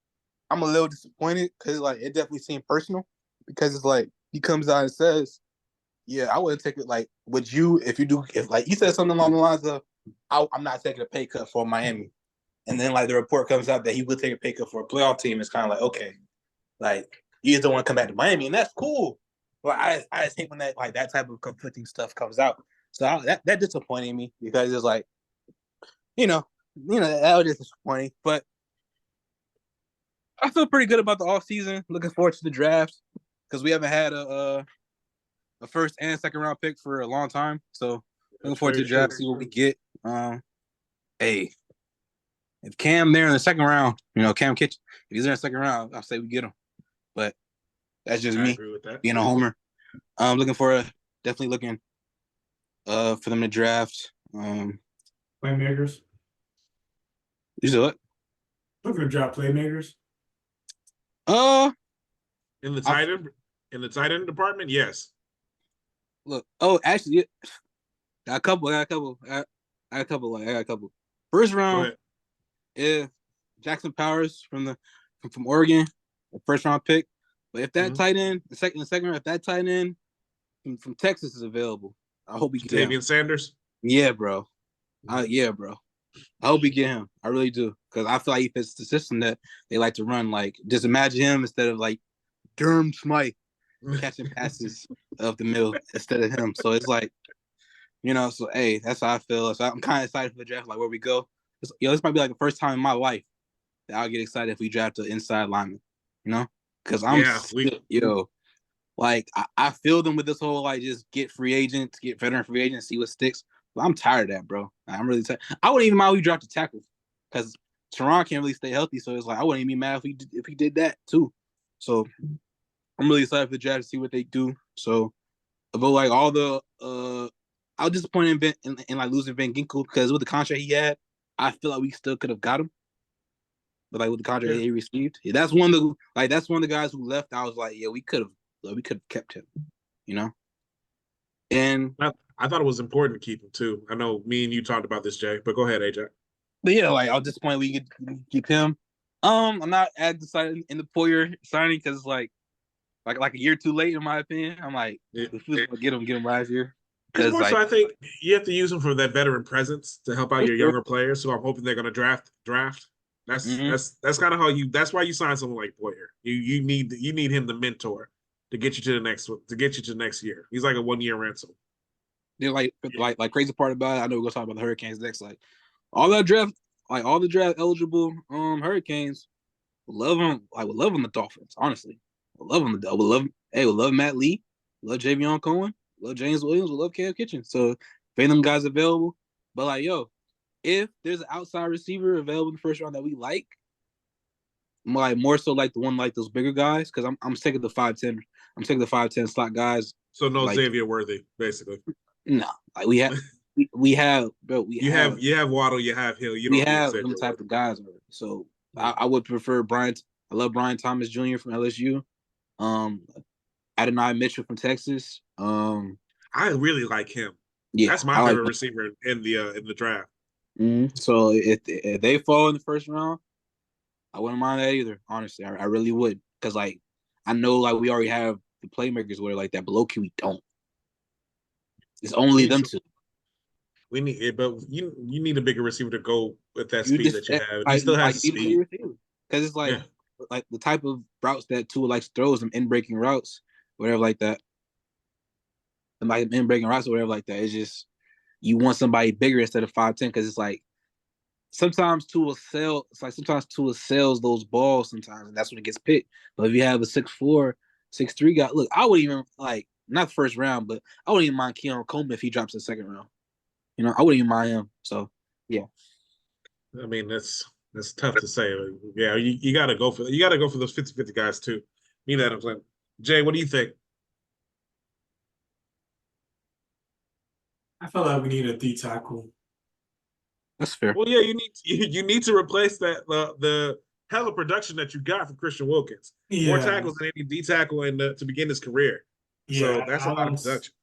I'm a little disappointed because it definitely seemed personal because it's he comes out and says, "Yeah, I wouldn't take it. Would you if you said something along the lines of, I'm not taking a pay cut for Miami," and then the report comes out that he would take a pay cut for a playoff team. It's kind of okay, you just don't want to come back to Miami, and that's cool. But I just hate when that type of conflicting stuff comes out. So that disappointed me because it's that was just disappointing. But I feel pretty good about the offseason. Looking forward to the draft because we haven't had a first and second round pick for a long time. So looking forward to the draft, see what we get. Hey, if Cam there in the second round, Cam Kitchen, if he's there in the second round, I'll say we get him. But that's just me being a homer. Definitely looking for them to draft. Playmakers. You said what? Looking to draft playmakers. In the I- tight end department, yes. Look. Oh, actually, yeah, got a couple. I got a couple. First Go round, ahead. if Jackson Powers from Oregon, a first round pick. But if that Mhm. tight end, the second round, if that tight end from Texas is available, I hope we get him. Jatavian Sanders. Yeah, bro. Yeah, bro. I hope we get him. I really do, because I feel like he fits the system that they like to run. Like, just imagine him instead of like Durham Smythe catching passes of the middle instead of him. So it's like, so hey, that's how I feel. So I'm kind of excited for the draft, like where we go. This might be like the first time in my life that I'll get excited if we draft an inside lineman, because like I feel them with this whole like just get veteran free agents, see what sticks. But I'm tired of that, bro. I'm really tired. I wouldn't even mind if we dropped a tackle because Teron can't really stay healthy. So it's like I wouldn't even be mad if we did that too. So I'm really excited for the draft to see what they do. So, but like all the I was disappointed in like losing Van Ginkel because with the contract he had, I feel like we still could have got him. But like with the contract he received, that's one of the guys who left. I was like, yeah, we could have kept him, And I thought it was important to keep him too. I know me and you talked about this, Jay, but go ahead, AJ. but yeah, like I was disappointed we could keep him. I'm not as excited in the Poyer signing because it's like a year too late in my opinion. I'm like, if we was gonna get him last year. It's more like, so I think you have to use him for that veteran presence to help out your younger players. So I'm hoping they're going to draft. That's kind of how that's why you sign someone like Poyer. You need him the mentor to get you to the next year. He's like a 1-year rental. They're like crazy part about it. I know we're gonna talk about the Hurricanes next. Like all the draft eligible Hurricanes would love them. I would love them the Dolphins. Honestly, would love them. Would love Matt Lee. Love Javion Cohen. Love James Williams. Would love Cam Kitchen. So if any of them guys available, but like if there's an outside receiver available in the first round that we like more so like the one like those bigger guys, because I'm sick of the 5'10". I'm sick of the 5'10" slot guys. So no like, Xavier Worthy, basically. No, like we have you have Waddle, you have Hill, you we don't have need them type Worthy. of guys already. So I would prefer Brian. I love Brian Thomas Jr. from LSU. Adonai Mitchell from Texas. I really like him. Yeah, that's my favorite receiver in the draft. So if they fall in the first round, I wouldn't mind that either. Honestly, I really would, because like I know like we already have the playmakers where like that, but low key we don't. It's only them two. We need it, but you need a bigger receiver to go with that speed that you have. He still has speed. Because it's like the type of routes that Tua likes throws, them in breaking routes, whatever like that. And like in breaking routes or whatever like that. It's just you want somebody bigger instead of 5'10", because it's like sometimes Tua sells those balls sometimes, and that's when it gets picked. But if you have a 6'4", 6'3" guy, look, I would even like not the first round, but I wouldn't even mind Keon Coleman if he drops in the second round. I wouldn't even mind him. So yeah. I mean, that's tough to say. Yeah, you gotta go for those 50-50 guys too. You know what I'm saying? Jay, what do you think? I feel like we need a D tackle. That's fair. Well, yeah, you need to replace that the hell of production that you got from Christian Wilkins. More tackles than any D tackle to begin his career. So that's a lot of production.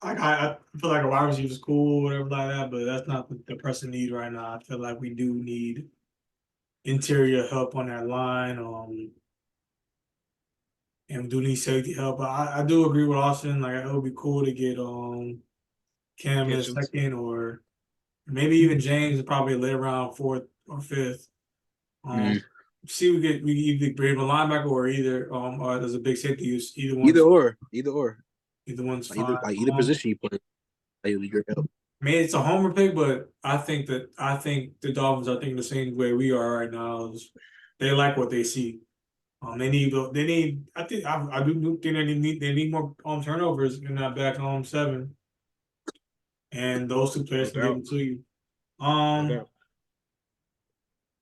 I feel like a wide receiver is cool, whatever like that, but that's not the pressing need right now. I feel like we do need interior help on that line, and we do need safety help. But I do agree with Austin. Like it would be cool to get Cam in a second, or maybe even James, probably later round 4th or 5th. See, we either bring a linebacker or there's a big safety use. Either or. Either one's fine. Either position you play, that would be great help. I mean, it's a homer pick, but I think the Dolphins are thinking the same way we are right now. They like what they see. They need. I think I do think they need more turnovers in that back 7, and those two players can give them to you. I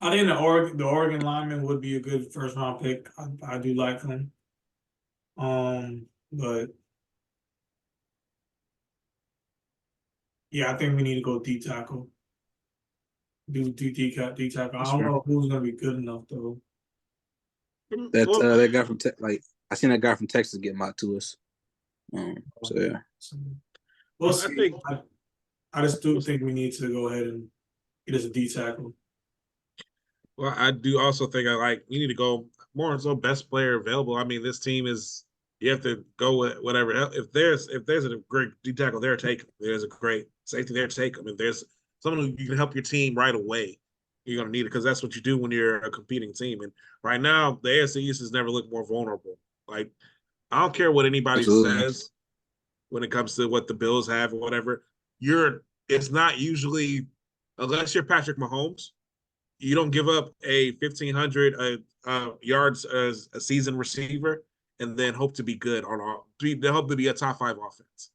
think the Oregon lineman would be a good first round pick. I do like him. But yeah, I think we need to go D tackle. Do D tackle. I don't know who's gonna be good enough though. That guy from I seen that guy from Texas get mocked to us. So yeah. We'll I see. think I just do think we need to go ahead and get us a D tackle. Well, I do also think we need to go more so best player available. I mean, this team is you have to go with whatever. If there's a great D tackle there, take him. There's a great safety there, take him. If there's someone who you can help your team right away, you're gonna need it because that's what you do when you're a competing team. And right now, the AFC East has never looked more vulnerable. Like I don't care what anybody Absolutely. says when it comes to what the Bills have or whatever. It's not usually unless you're Patrick Mahomes. You don't give up a 1,500 yards as a season receiver and then hope to be good on all. They hope to be a top 5 offense.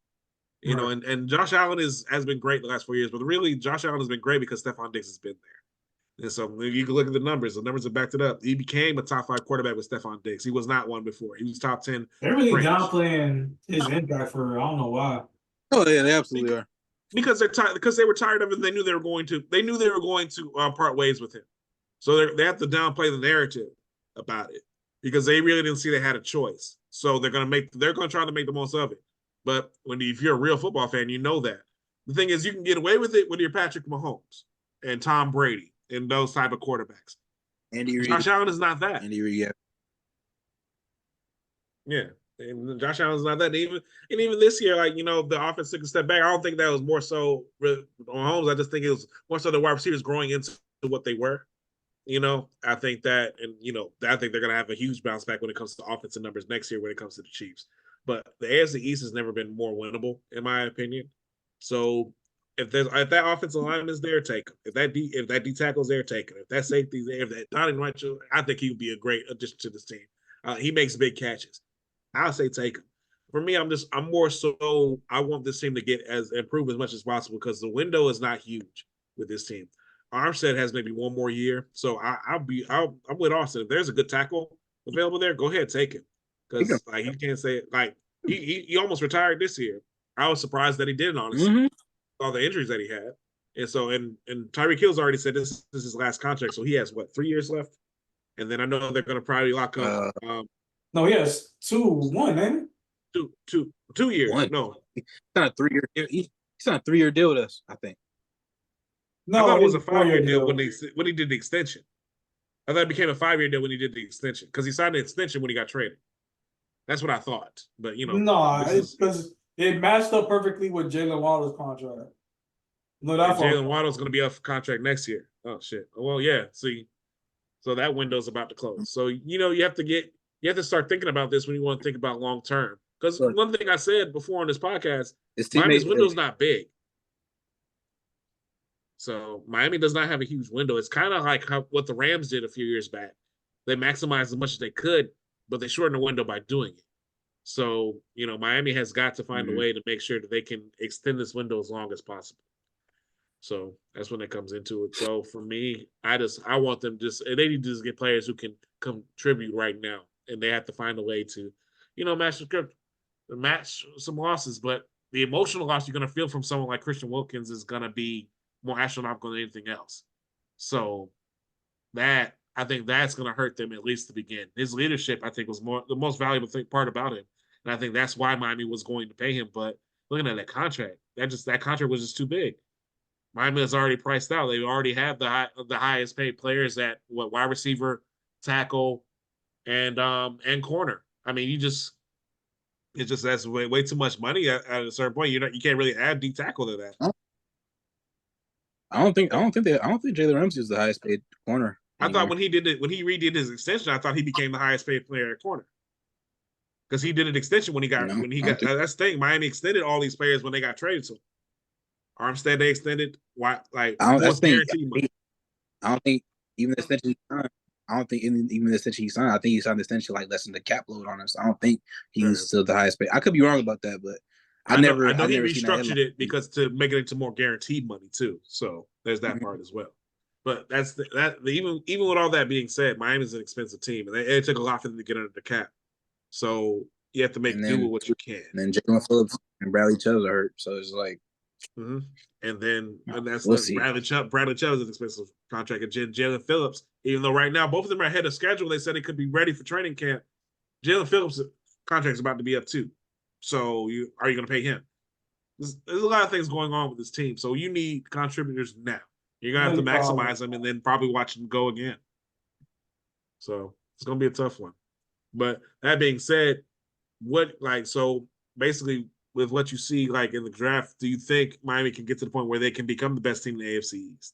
You know, and Josh Allen has been great the last 4 years, but really Josh Allen has been great because Stephon Diggs has been there. And so you can look at the numbers. The numbers are backed it up. He became a top 5 quarterback with Stephon Diggs. He was not one before. He was top 10. They're really downplaying his impact for I don't know why. Oh yeah, they absolutely are. Because they're tired. Because they were tired of it. They knew they were going to. They knew they were going to part ways with him. So they have to downplay the narrative about it because they really didn't see they had a choice. So they're going to try to make the most of it. But if you're a real football fan, you know that. The thing is, you can get away with it when you're Patrick Mahomes and Tom Brady and those type of quarterbacks. Andy Reid. Josh Allen is not that. Andy Reid, yeah. And Josh Allen's not that. And even this year, the offense took a step back. I don't think that was more so on Mahomes. I just think it was more so the wide receivers growing into what they were. I think that, and I think they're going to have a huge bounce back when it comes to offensive numbers next year when it comes to the Chiefs. But the AFC East has never been more winnable, in my opinion. So if that offensive line is there, take him. If that D tackle is there, take him. If that safety is there, if that Donnie Mitchell, I think he would be a great addition to this team. He makes big catches. I'll say take him. For me, I'm more so I want this team to get improve as much as possible because the window is not huge with this team. Armstead has maybe one more year, so I'm with Austin. If there's a good tackle available there, go ahead, take him because you can't say he almost retired this year. I was surprised that he didn't, honestly, all the injuries that he had, and so and Tyreek Hill's already said this is his last contract, so he has 3 years left, and then I know they're going to probably lock up. No, he has 2-1, ain't it? 2 years. One. No, he's on a 3 year. He's on a 3 year deal with us, I think. No, I thought it was a 5-year deal when he did the extension. I thought it became a 5-year deal when he did the extension because he signed the extension when he got traded. That's what I thought. But no, it's because it matched up perfectly with Jalen Waddle's contract. No, Jalen Waddle's going to be up for contract next year. Oh shit. Well, yeah. See, so that window's about to close. So you have to start thinking about this when you want to think about long term. Because one thing I said before on this podcast, Miami's window's not big. So Miami does not have a huge window. It's kind of like what the Rams did a few years back. They maximized as much as they could, but they shortened the window by doing it. So, Miami has got to find a way to make sure that they can extend this window as long as possible. So that's when it comes into it. So for me, I want them they need to just get players who can contribute right now. And they have to find a way to, match some losses. But the emotional loss you're going to feel from someone like Christian Wilkins is going to be more astronomical than anything else. So I think that's going to hurt them at least to begin. His leadership, I think, was the most valuable part about him. And I think that's why Miami was going to pay him. But looking at that contract, that contract was just too big. Miami is already priced out. They already have the highest paid players at wide receiver, tackle, and corner. I mean, that's way too much money at a certain point. You can't really add D tackle to that. I don't think Jalen Ramsey is the highest paid corner anymore. I thought when he redid his extension, I thought he became the highest paid player at corner. Because he did an extension when he got that's the thing. Miami extended all these players when they got traded to. Armstead they extended guaranteed money. I don't think even the extension he signed. I don't think even the extension he signed. I think he signed the extension like less than the cap load on us. I don't think he was still the highest paid. I could be wrong about that, but I know he restructured it because to make it into more guaranteed money too. So there's that part as well. But even with all that being said, Miami's an expensive team, and it took a lot for them to get under the cap. So you have to do with what you can. And then Jalen Phillips and Bradley Chubbs are hurt, so it's like Mm-hmm. And then that's We'll see. Bradley Chubb. Bradley Chubb is an expensive contract, and Jalen Phillips. Even though right now both of them are ahead of schedule, they said they could be ready for training camp. Jalen Phillips' contract is about to be up too. So are you going to pay him? There's a lot of things going on with this team. So you need contributors now. You're going to have to maximize them and then probably watch them go again. So it's going to be a tough one. But that being said, so basically with what you see like in the draft, do you think Miami can get to the point where they can become the best team in the AFC East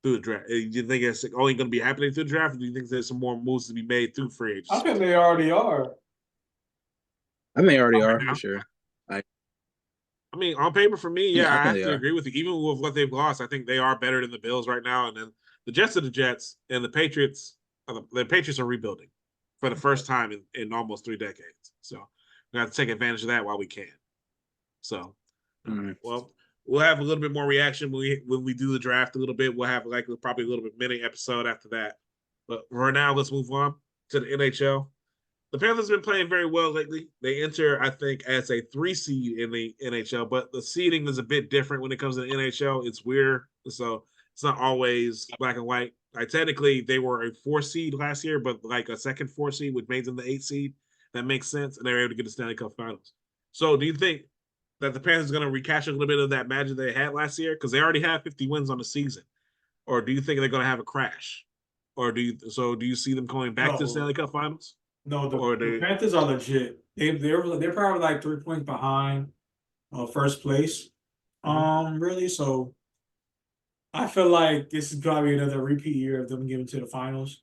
through the draft? Do you think it's only going to be happening through the draft, or do you think there's some more moves to be made through free agency? I think they already are. I think they already are for sure. I mean, on paper for me, yeah, I have to are. agree with you. Even with what they've lost, I think they are better than the Bills right now. And then the Jets are the Jets, and the Patriots are rebuilding for the first time in almost 3 decades. So we have to take advantage of that while we can. So, well, we'll have a little bit more reaction when we do the draft a little bit. We'll have probably a little bit mini episode after that. But for now, let's move on to the NHL. The Panthers have been playing very well lately. They enter, I think, as a 3 seed in the NHL, but the seeding is a bit different when it comes to the NHL. It's weird, so it's not always black and white. Technically, they were a 4 seed last year, but like a second 4 seed, which made them the 8 seed. That makes sense, and they were able to get the Stanley Cup Finals. So do you think that the Panthers are going to recapture a little bit of that magic they had last year? Because they already have 50 wins on the season. Or do you think they're going to have a crash? Or do you see them going back to the Stanley Cup Finals? No, the Panthers are legit. They're probably like 3 points behind first place. Really. So I feel like this is probably another repeat year of them getting to the finals.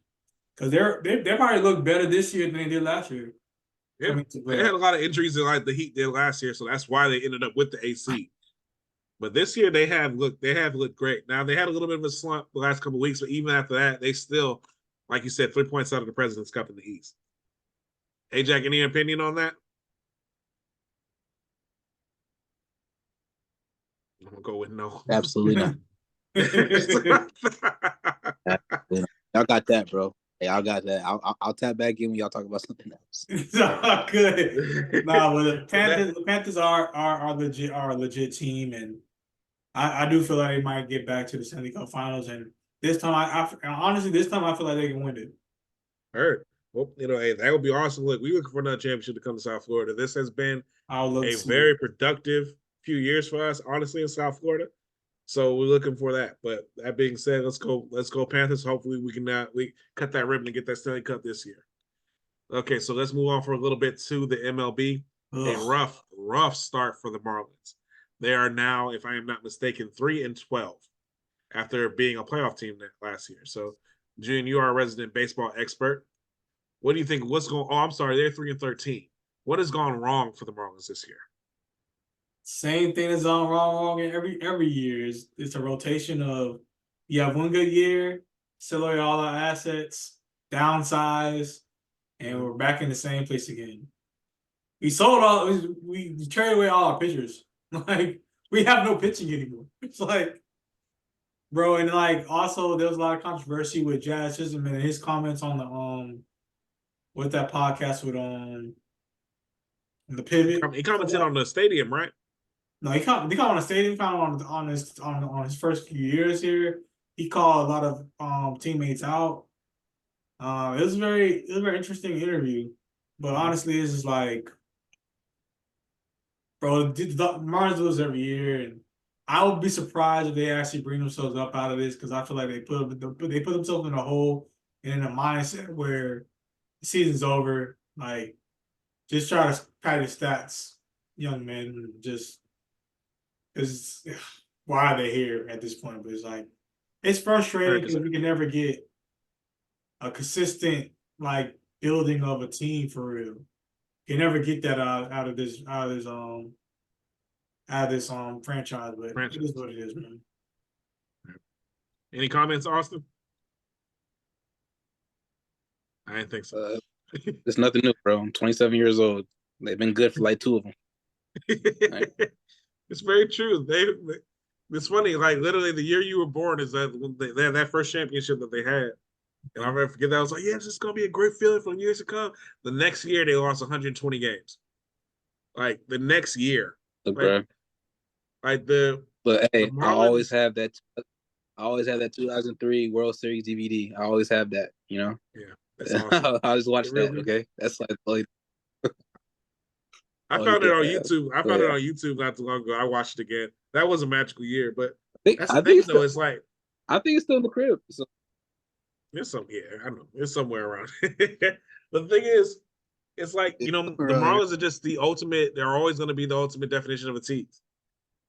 Because they probably look better this year than they did last year. Yeah, they had a lot of injuries in like the Heat did last year, so that's why they ended up with the AC. But this year they have looked great. Now they had a little bit of a slump the last couple of weeks, but even after that, they still, like you said, 3 points out of the President's Cup in the East. Hey Jack, any opinion on that? I'm gonna go with no. Absolutely not. Y'all got that, bro. Hey, y'all got that. I'll tap back in when y'all talk about something else. Good. Nah, but the Panthers are a legit team, and I do feel like they might get back to the Stanley Cup Finals. And this time, honestly, I feel like they can win it. Heard. Well, hey, that would be awesome. Look, we're looking for another championship to come to South Florida. This has been a very productive few years for us, honestly, in South Florida. So we're looking for that. But that being said, let's go Panthers. Hopefully we can we cut that ribbon and get that Stanley Cup this year. Okay, so let's move on for a little bit to the MLB. A rough start for the Marlins. They are now, if I am not mistaken, 3-12 after being a playoff team last year. So, June, you are a resident baseball expert. What do you think? I'm sorry, they're 3-13. What has gone wrong for the Marlins this year? Same thing that's gone wrong every year. It's a rotation of you have one good year, sell away all our assets, downsize, and we're back in the same place again. We traded away all our pitchers. Like, we have no pitching anymore. It's like, bro, and like also there was a lot of controversy with Jazz Chisholm and his comments on the with that podcast with the pivot. He commented on the stadium, right? No, he commented on the stadium, on his first few years here. He called a lot of teammates out. It was a very interesting interview. But honestly, it's just like, bro, the Marlins lose every year, and I would be surprised if they actually bring themselves up out of this, because I feel like they put themselves in a hole and in a mindset where the season's over. Like, just try to pad your stats, young men. Just because why are they here at this point? But it's like, it's frustrating because we can never get a consistent like building of a team for real. You never get that out of this franchise, but it is what it is, man. Any comments, Austin? I didn't think so. There's nothing new, bro. I'm 27 years old. They've been good for like 2 of them. It's very true. It's funny. Like, literally, the year you were born is that first championship that they had. And I'll never forget that. I was like, yeah, this is going to be a great feeling for years to come. The next year, they lost 120 games. Like, the next year. Like the But The hey, Marlins, I always have that 2003 World Series DVD. I always have that. yeah, that's awesome. I just It watch that. really. Okay, that's like only. I Oh found it on yeah, YouTube. I but found it yeah. on YouTube not too long ago. I watched it again. That was a magical year, but that's the I think thing it's though. still, It's like I think it's still in the crib. So it's some yeah, I know it's somewhere around. But the thing is, it's like it's the around here. Marlins are just the ultimate. They're always going to be the ultimate definition of a team.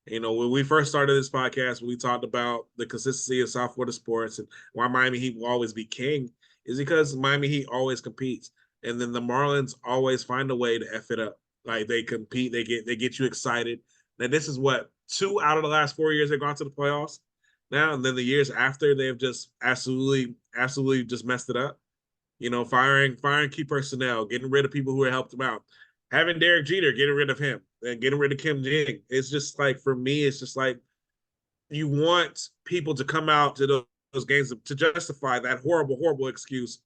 When we first started this podcast, we talked about the consistency of South Florida sports and why Miami Heat will always be king is because Miami Heat always competes, and then the Marlins always find a way to f it up. Like they compete, they get you excited. Now this is what 2 out of the last 4 years they've gone to the playoffs now, and then the years after they've just absolutely just messed it up. Firing key personnel, getting rid of people who helped them out, having Derek Jeter, getting rid of him, and getting rid of Kim Jing. It's just like for me, it's just like you want people to come out to those games to justify that horrible excuse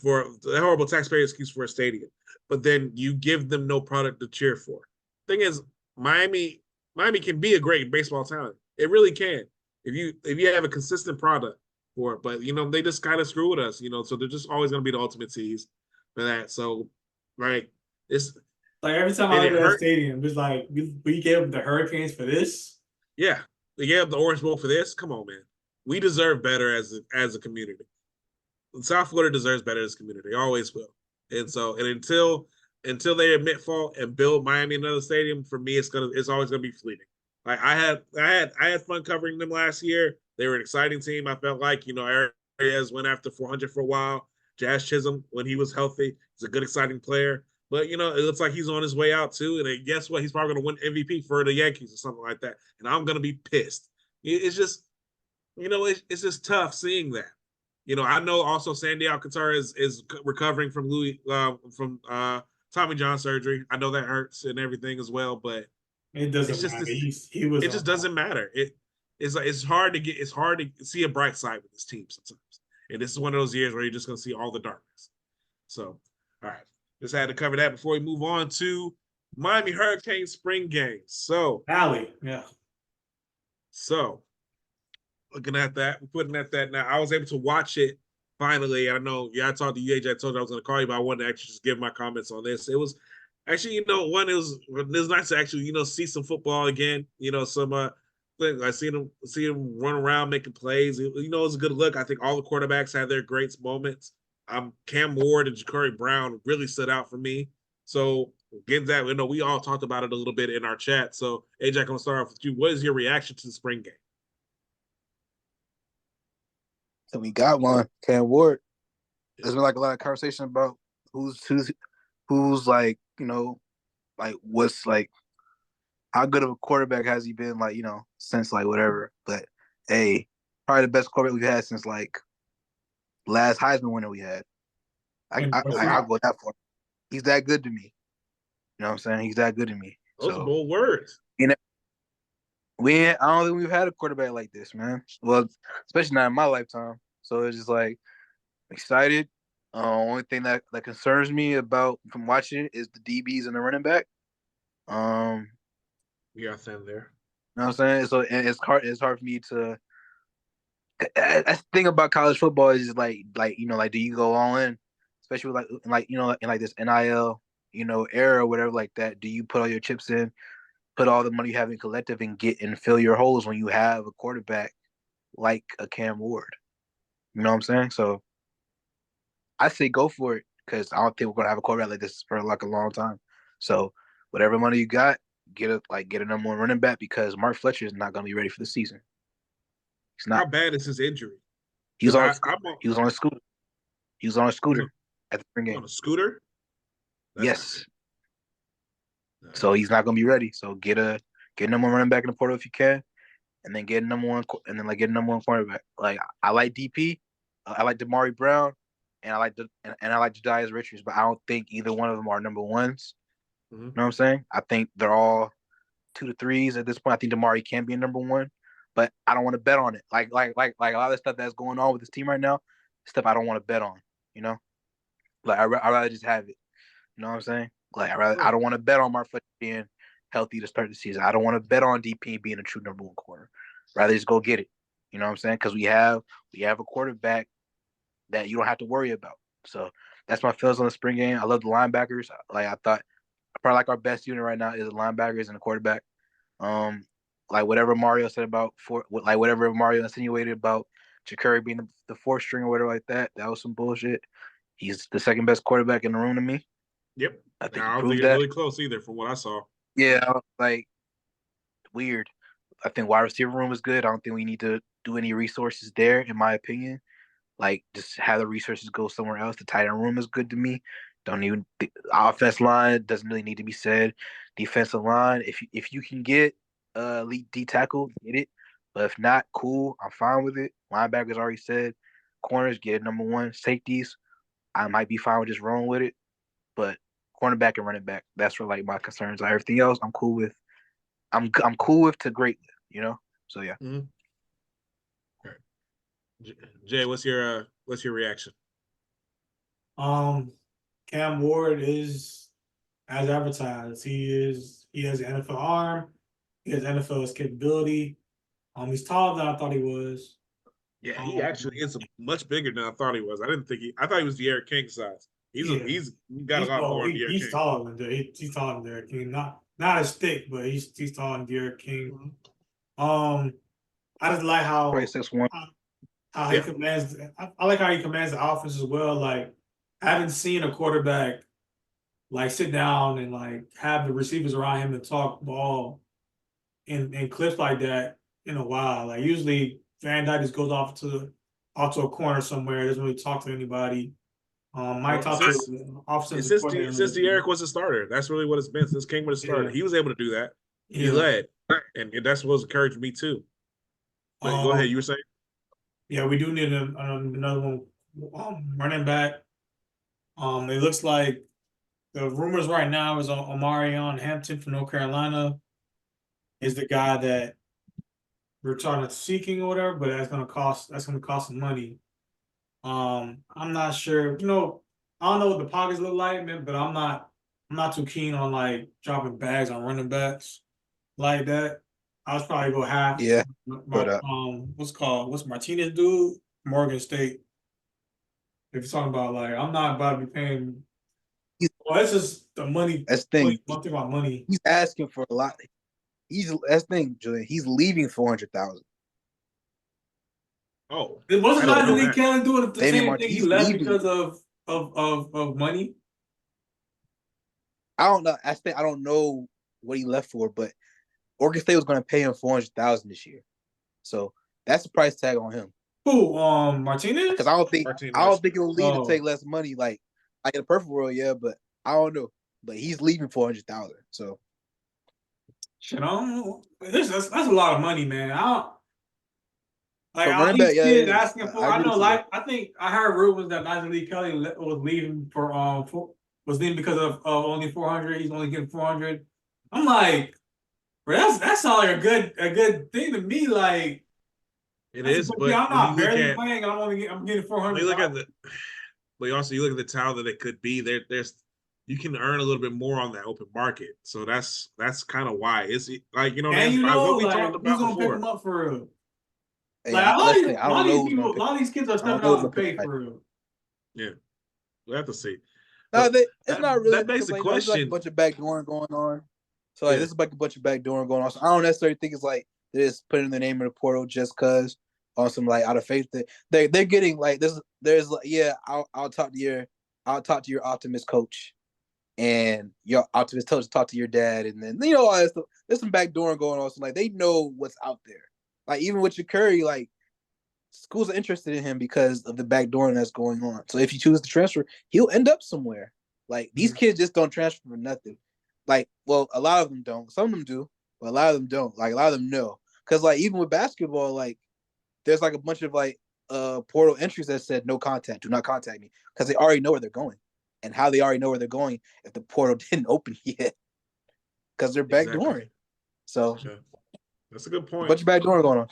for the horrible taxpayer excuse for a stadium, but then you give them no product to cheer for. Thing is, Miami, Miami can be a great baseball talent. It really can if you have a consistent product for it. But they just kind of screw with us. So they're just always going to be the ultimate tease for that. So like it's Like every time I and look it at that hurt. stadium, it's like we gave them the Hurricanes for this. Yeah, they gave up the Orange Bowl for this. Come on, man. We deserve better as a community. South Florida deserves better as a community. They always will. And until they admit fault and build Miami another stadium, for me it's always gonna be fleeting. Like I had fun covering them last year. They were an exciting team. I felt like Arias went after 400 for a while. Jazz Chisholm, when he was healthy, he's a good exciting player. But it looks like he's on his way out too. And then guess what? He's probably gonna win MVP for the Yankees or something like that. And I'm gonna be pissed. It's just it's just tough seeing that. I know also Sandy Alcantara is recovering from Tommy John surgery. I know that hurts and everything as well, but It it's doesn't just matter. this. He was It just doesn't matter. It's hard to see a bright side with this team sometimes, and this is one of those years where you're just gonna see all the darkness. So, all right, just had to cover that before we move on to Miami Hurricane spring games. Valley. Yeah. So looking at that, we're putting at that now. I was able to watch it finally. I know, I talked to you, AJ. I told you I was going to call you, but I wanted to actually just give my comments on this. It was actually, it was nice to actually, see some football again. Some I see him run around making plays. It was a good look. I think all the quarterbacks had their great moments. Cam Ward and Ja'Cory Brown really stood out for me. So getting that, we all talked about it a little bit in our chat. So AJ, I'm going to start off with you. What is your reaction to the spring game? And we got one, Cam Ward. There's been like a lot of conversation about who's like, like what's like how good of a quarterback has he been, like, since like whatever. But hey, probably the best quarterback we've had since like last Heisman winner we had. I'll go that far. He's that good to me. You know what I'm saying? He's that good to me. Those are bold words. I don't think we've had a quarterback like this, man. Well, especially not in my lifetime. So it's just like excited. Only thing that concerns me about from watching it is the DBs and the running back. We got them there. You know what I'm saying? So it's hard. It's hard for me to. That's the thing about college football is like do you go all in, especially with in like this NIL era or whatever like that? Do you put all your chips in, put all the money you have in collective, and fill your holes when you have a quarterback like a Cam Ward? You know what I'm saying? So I say go for it because I don't think we're gonna have a quarterback like this for like a long time. So whatever money you got, get a number one running back because Mark Fletcher is not gonna be ready for the season. He's not. How bad is his injury? He was on a scooter. He was on a scooter at the spring game. On a scooter? Yes. So he's not gonna be ready. So get a number one running back in the portal if you can, and then get a number one quarterback. Like I like DP, I like Damari Brown, and I like Jadias Richards, but I don't think either one of them are number ones. Mm-hmm. You know what I'm saying? I think they're all 2 to 3s at this point. I think Damari can be a number one, but I don't want to bet on it. Like a lot of the stuff that's going on with this team right now, stuff I don't want to bet on. Like I rather just have it. You know what I'm saying? Like I don't want to bet on Mark Fletcher being healthy to start the season. I don't want to bet on DP being a true number one corner. Rather just go get it. You know what I'm saying? Because we have a quarterback that you don't have to worry about. So that's my feels on the spring game. I love the linebackers. Like I thought, probably like our best unit right now is the linebackers and the quarterback. Like whatever Mario said about whatever Mario insinuated about Ja'Carry being the fourth string or whatever like that was some bullshit. He's the second best quarterback in the room to me. Yep. I think I don't proved think it's that. really close either from what I saw. Yeah, like weird. I think wide receiver room is good. I don't think we need to do any resources there, in my opinion. Like just have the resources go somewhere else. The tight end room is good to me. Don't even offense line doesn't really need to be said. Defensive line, if you can get elite D tackle, get it. But if not, cool. I'm fine with it. Linebackers already said. Corners get number one. Safeties, I might be fine with just rolling with it. But cornerback and running back, that's where like my concerns are. Everything else, I'm cool with. I'm cool with to great with, you know. So yeah. Mm-hmm. Jay, what's your reaction? Cam Ward is as advertised. He has an NFL arm. He has NFL's capability. He's taller than I thought he was. Yeah, he actually is much bigger than I thought he was. I thought he was De'Aaron King size. He's got a lot more than De'Aaron King. He's taller than he's taller than De'Aaron King. Not as thick, but he's taller than De'Aaron King. I just like how 6'1". How he commands. I like how he commands the offense as well. Like I haven't seen a quarterback like sit down and like have the receivers around him and talk ball in clips like that in a while. Like usually Van Dyke just goes off to a corner somewhere, doesn't really talk to anybody. Might talk to offensive coordinator. Since De'Aaron was a starter, that's really what it's been. Since King was a starter, he was able to do that. He led, and that's what's encouraged me too. But go ahead, you were saying. Yeah, we do need another one running back. It looks like the rumors right now is Omarion Hampton from North Carolina is the guy that we're trying to seeking or whatever, but that's gonna cost some money. I'm not sure. I don't know what the pockets look like, man, but I'm not too keen on like dropping bags on running backs like that. I was probably go half. Yeah. What's Martinez dude? Morgan State. If you're talking about like, I'm not about to be paying. Well, that's just the money. That's the thing. One thing about money. He's asking for a lot. That's the thing, Julian. He's leaving 400,000. Oh, It wasn't Lee Kelly doing the same thing. He left leaving because of money. I don't know. I don't know what he left for, but Oregon State was going to pay him 400,000 this year, so that's the price tag on him. Who? Martinez? Because I don't think he'll leave to take less money. Like in a perfect world, yeah, but I don't know. But he's leaving 400,000. So shit, I don't know. That's a lot of money, man. I don't. Like all running these back, kids asking for. I know. Like I think I heard rumors that Lee Kelly was leaving was leaving because of only 400. He's only getting 400. I'm like, bro, that sounds like a good thing to me. Like it is, but I'm not barely playing. I'm getting 400. You look at but you look at the talent that it could be. There's you can earn a little bit more on that open market. So that's kind of why. It's like what we talked about who's gonna before. pick him up for real? Like, a lot of these kids are stepping out to pay for real. Yeah, we'll have to see. No, it's not really. That begs the question. There's like a bunch of backdooring going on. So like, this is like a bunch of backdooring going on. So I don't necessarily think it's like they're just putting the name in the portal just cause on some like out of faith that they're getting like this. There's like I'll talk to your optimist coach, and your optimist coach talk to your dad, and then all that stuff. There's some backdooring going on. So like they know what's out there. Like even with Ja'Carry, like schools are interested in him because of the backdooring that's going on. So if he chooses to transfer, he'll end up somewhere. Like these kids just don't transfer for nothing. Like, well, a lot of them don't. Some of them do, but a lot of them don't. Like a lot of them know. Because like even with basketball, like there's like a bunch of like portal entries that said no contact, do not contact me, because they already know where they're going. And how they already know where they're going if the portal didn't open yet. Because they're backdooring. So that's a good point. A bunch of backdooring going on.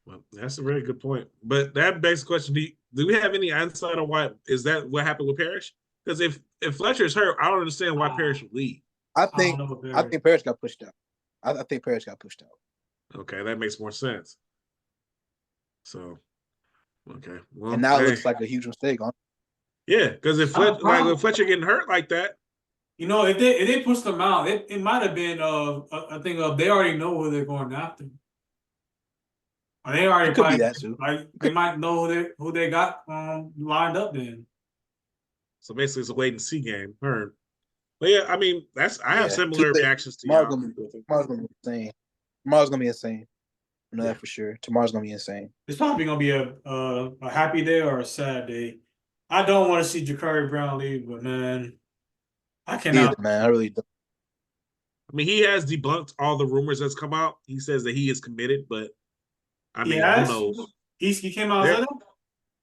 Well, that's a very good point. But that begs the question: do we have any insight on what happened with Parrish? Because if Fletcher's hurt, I don't understand why Parrish would leave. I I don't think know if I think Parrish got pushed out. I think Parrish got pushed out. Okay, that makes more sense. So, okay, well, And now it hey. looks like a huge mistake. Yeah, because if Fletcher getting hurt like that, you know, if they push them out, it might have been I think they already know who they're going after. Or they already It could be probably that too. like they might know who they got lined up then. so basically it's a wait and see game. Heard. But yeah, I mean, I have Yeah. similar reactions to Tomorrow's y'all. gonna be insane. Tomorrow's gonna be insane. I know Yeah. that for sure. Tomorrow's gonna be insane. It's probably gonna be a happy day or a sad day. I don't want to see Ja'Cory Brown leave, but man, I Either, cannot. man, I really don't. I mean, he has debunked all the rumors that's come out. He says that he is committed, but I mean, who Yes, knows? he came out and said that.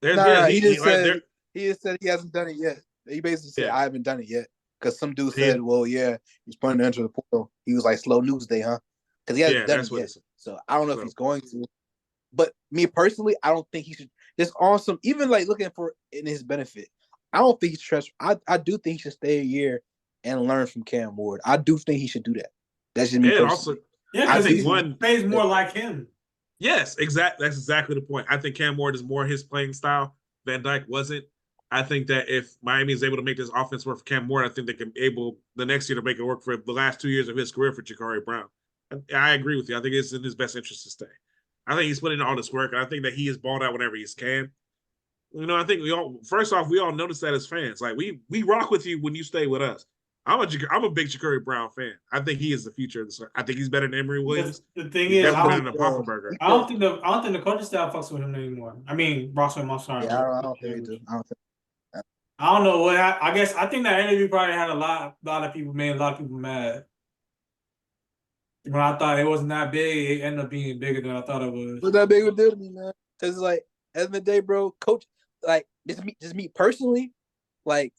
There's Nah, yes, he just like, said he just said he hasn't done it yet. He basically said Yeah. I haven't done it yet because some dude Yeah. said, "Well, yeah, he's planning to enter the portal." He was like, "Slow news day, huh?" Because he hasn't done that's it what yet. he said. So I don't know if So- he's going to. But me personally, I don't think he should. Just awesome. Even like looking for in his benefit, I don't think he's trust. I do think he should stay a year and learn from Cam Ward. I do think he should do that. That's just me And personally. also, Yeah, I because think he one plays more like him. yes, exactly. That's exactly the point. I think Cam Ward is more his playing style. Van Dyke wasn't. I think that if Miami is able to make this offense work for Cam Ward, I think they can able the next year to make it work for the last 2 years of his career for Ja'Cory Brown. I agree with you. I think it's in his best interest to stay. I think he's putting in all this work, and I think that he is balled out whenever he can. You know, I think we all notice that as fans. Like we rock with you when you stay with us. I'm a big Ja'Cory Brown fan. I think he is the future of this. I think he's better than Emory Williams. The thing He's is, definitely better than Poppenberger. I don't think the coaching staff fucks with him anymore. I mean, Broxman, I'm sorry. Yeah, I don't think they do. I don't know what I guess I think that interview probably had a lot of people made a lot of people mad. When I thought it wasn't that big, it ended up being bigger than I thought it was. What's that big of a deal to me, man? Because like at the end of the day, bro, coach, like just me personally, like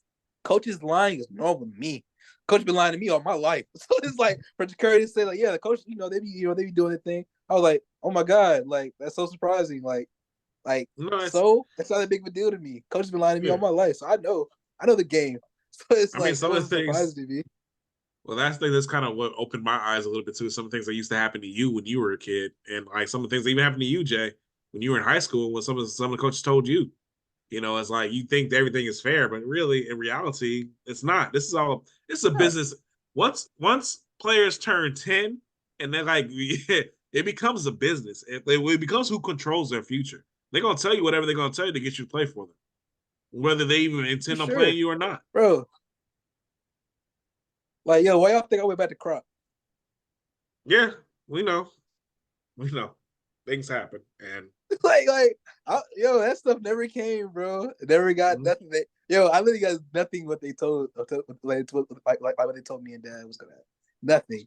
coach's lying is normal to me. Coach been lying to me all my life, so it's like for Curry to say like, yeah, the coach, they be doing their thing. I was like, oh my god, like that's so surprising, so that's not that big of a deal to me. Coach has been lying to me all my life, so I know the game. So it's I mean, some of the things surprising to me. Well, that's kind of what opened my eyes a little bit too. Some of the things that used to happen to you when you were a kid, and like some of the things that even happened to you, Jay, when you were in high school. When some of the coaches told you, it's like you think everything is fair, but really, in reality, it's not. It's a business. Once players turn 10, and then like it becomes a business. It becomes who controls their future. They're gonna tell you whatever they're gonna tell you to get you to play for them, whether they even intend on playing you or not, bro. Like, yo, why y'all think I went back to crop? Yeah, we know. Things happen, and that stuff never came, bro. Never got nothing. I literally got nothing. What they told, like what they told me and Dad was gonna happen.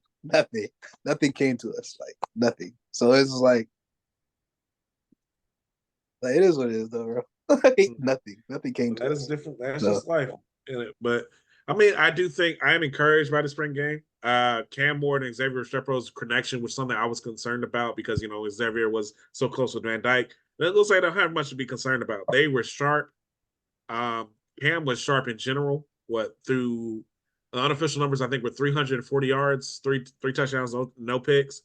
Nothing came to us. Like nothing. So it's just like it is what it is, though, bro. Nothing came to us. That is different. That's just life. But I mean, I do think I am encouraged by the spring game. Cam Ward and Xavier Restrepo's connection was something I was concerned about because Xavier was so close with Van Dyke. It looks like they don't have much to be concerned about. They were sharp. Cam was sharp in general. Through the unofficial numbers, I think were 340 yards, three touchdowns, no picks.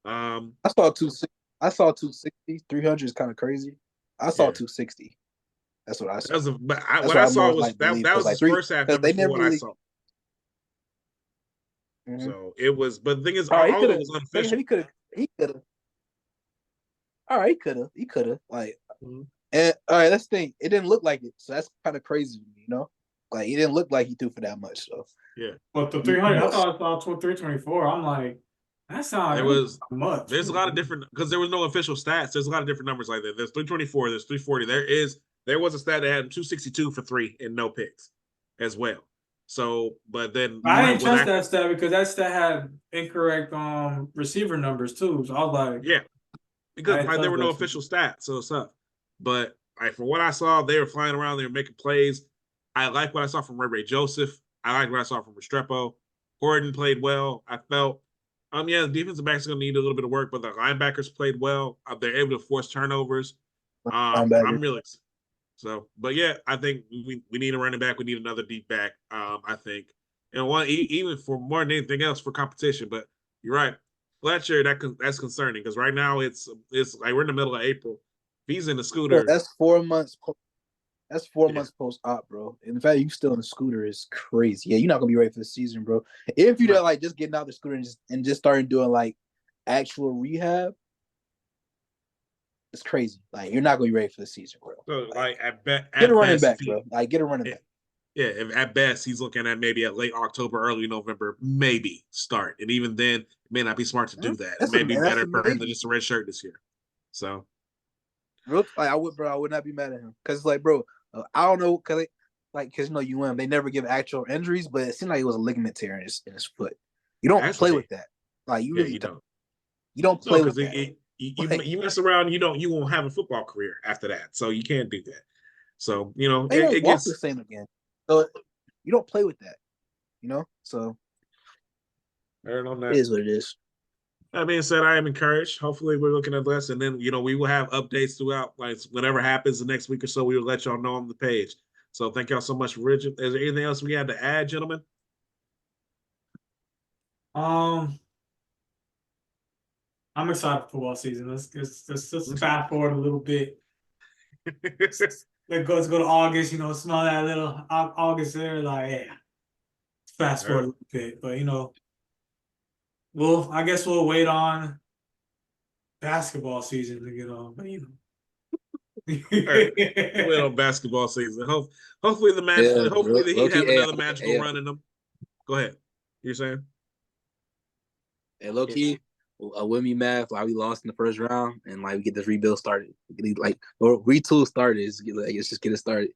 I saw 260. 300 is kind of crazy. I saw 260. That's what I saw. What I saw was that was his first half number for what I saw. Mm-hmm. So it was, but the thing is, all of it was unofficial. He could have. All right, he could have. And all right, that's the thing. It didn't look like it, so that's kind of crazy to me, Like it didn't look like he threw for that much. So yeah. But the 300, I thought I saw 324. I'm like, that sounds much. There's a lot of different because there was no official stats. There's a lot of different numbers like that. There's 324. There's 340. There was a stat that had 262 for 3 and no picks as well. So, but then I didn't trust that stat because that stat had incorrect receiver numbers too. So I was like, yeah, because there were no official stats, so it's up. But from what I saw, they were flying around. They were making plays. I like what I saw from Ray Joseph. I like what I saw from Restrepo. Gordon played well. I felt, the defensive backs are going to need a little bit of work, but the linebackers played well. They're able to force turnovers. I'm really excited. So, but yeah, I think we need a running back. We need another deep back. I think, and even for more than anything else for competition. But you're right, Fletcher. That's concerning because right now it's like we're in the middle of April. If he's in the Bro, scooter, that's 4 months. That's 4 Yeah. months post op, bro. In fact, you still in the scooter is crazy. Yeah, you're not gonna be ready for the season, bro. If you're like just getting out the scooter and just starting doing like actual rehab, it's crazy. Like you're not gonna be ready for the season, bro. so like Get a running best, back, bro. Like get a running back. Yeah, if at best he's looking at maybe at late October, early November, maybe start. And even then, it may not be smart to do that. It may be better for him to just a red shirt this year. So, Like I would not be mad at him because like, bro, I don't know, because UM they never give actual injuries, but it seemed like it was a ligament tear in his foot. You don't play with that. Like you really don't. You don't play with that. You mess around, you won't have a football career after that. So you can't do that. So it gets the same again. So you don't play with that. So it is what it is. That being said, I am encouraged. Hopefully, we're looking at this, and then we will have updates throughout. Like whatever happens the next week or so, we will let y'all know on the page. So thank y'all so much, Richard. Is there anything else we had to add, gentlemen? I'm excited for football season. Let's just fast forward a little bit. Let's go to August. Smell that little August there. Like, yeah, fast forward a little bit. But I guess we'll wait on basketball season to get on. But wait on basketball season. Hopefully the Heat have another magical run in them. Go ahead. You're saying? Hey, low key, I wouldn't be mad if we lost in the first round and we get this rebuild started. Or retool started. Let's just get it started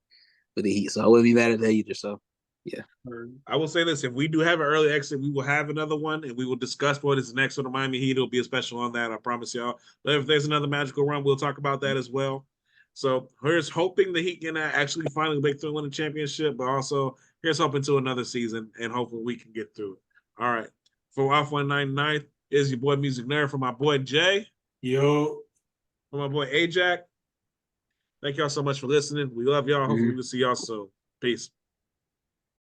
with the Heat. So I wouldn't be mad at that either. So yeah. I will say this: if we do have an early exit, we will have another one, and we will discuss what is next for the Miami Heat. It'll be a special on that, I promise y'all. But if there's another magical run, we'll talk about that as well. So here's hoping the Heat can actually finally break through and win a championship, but also here's hoping to another season, and hopefully we can get through it. All right. For Off 199th is your boy Music Nerd, for my boy Jay. Yo. For my boy Ajax. Thank y'all so much for listening. We love y'all. Hopefully we'll see y'all soon. Peace.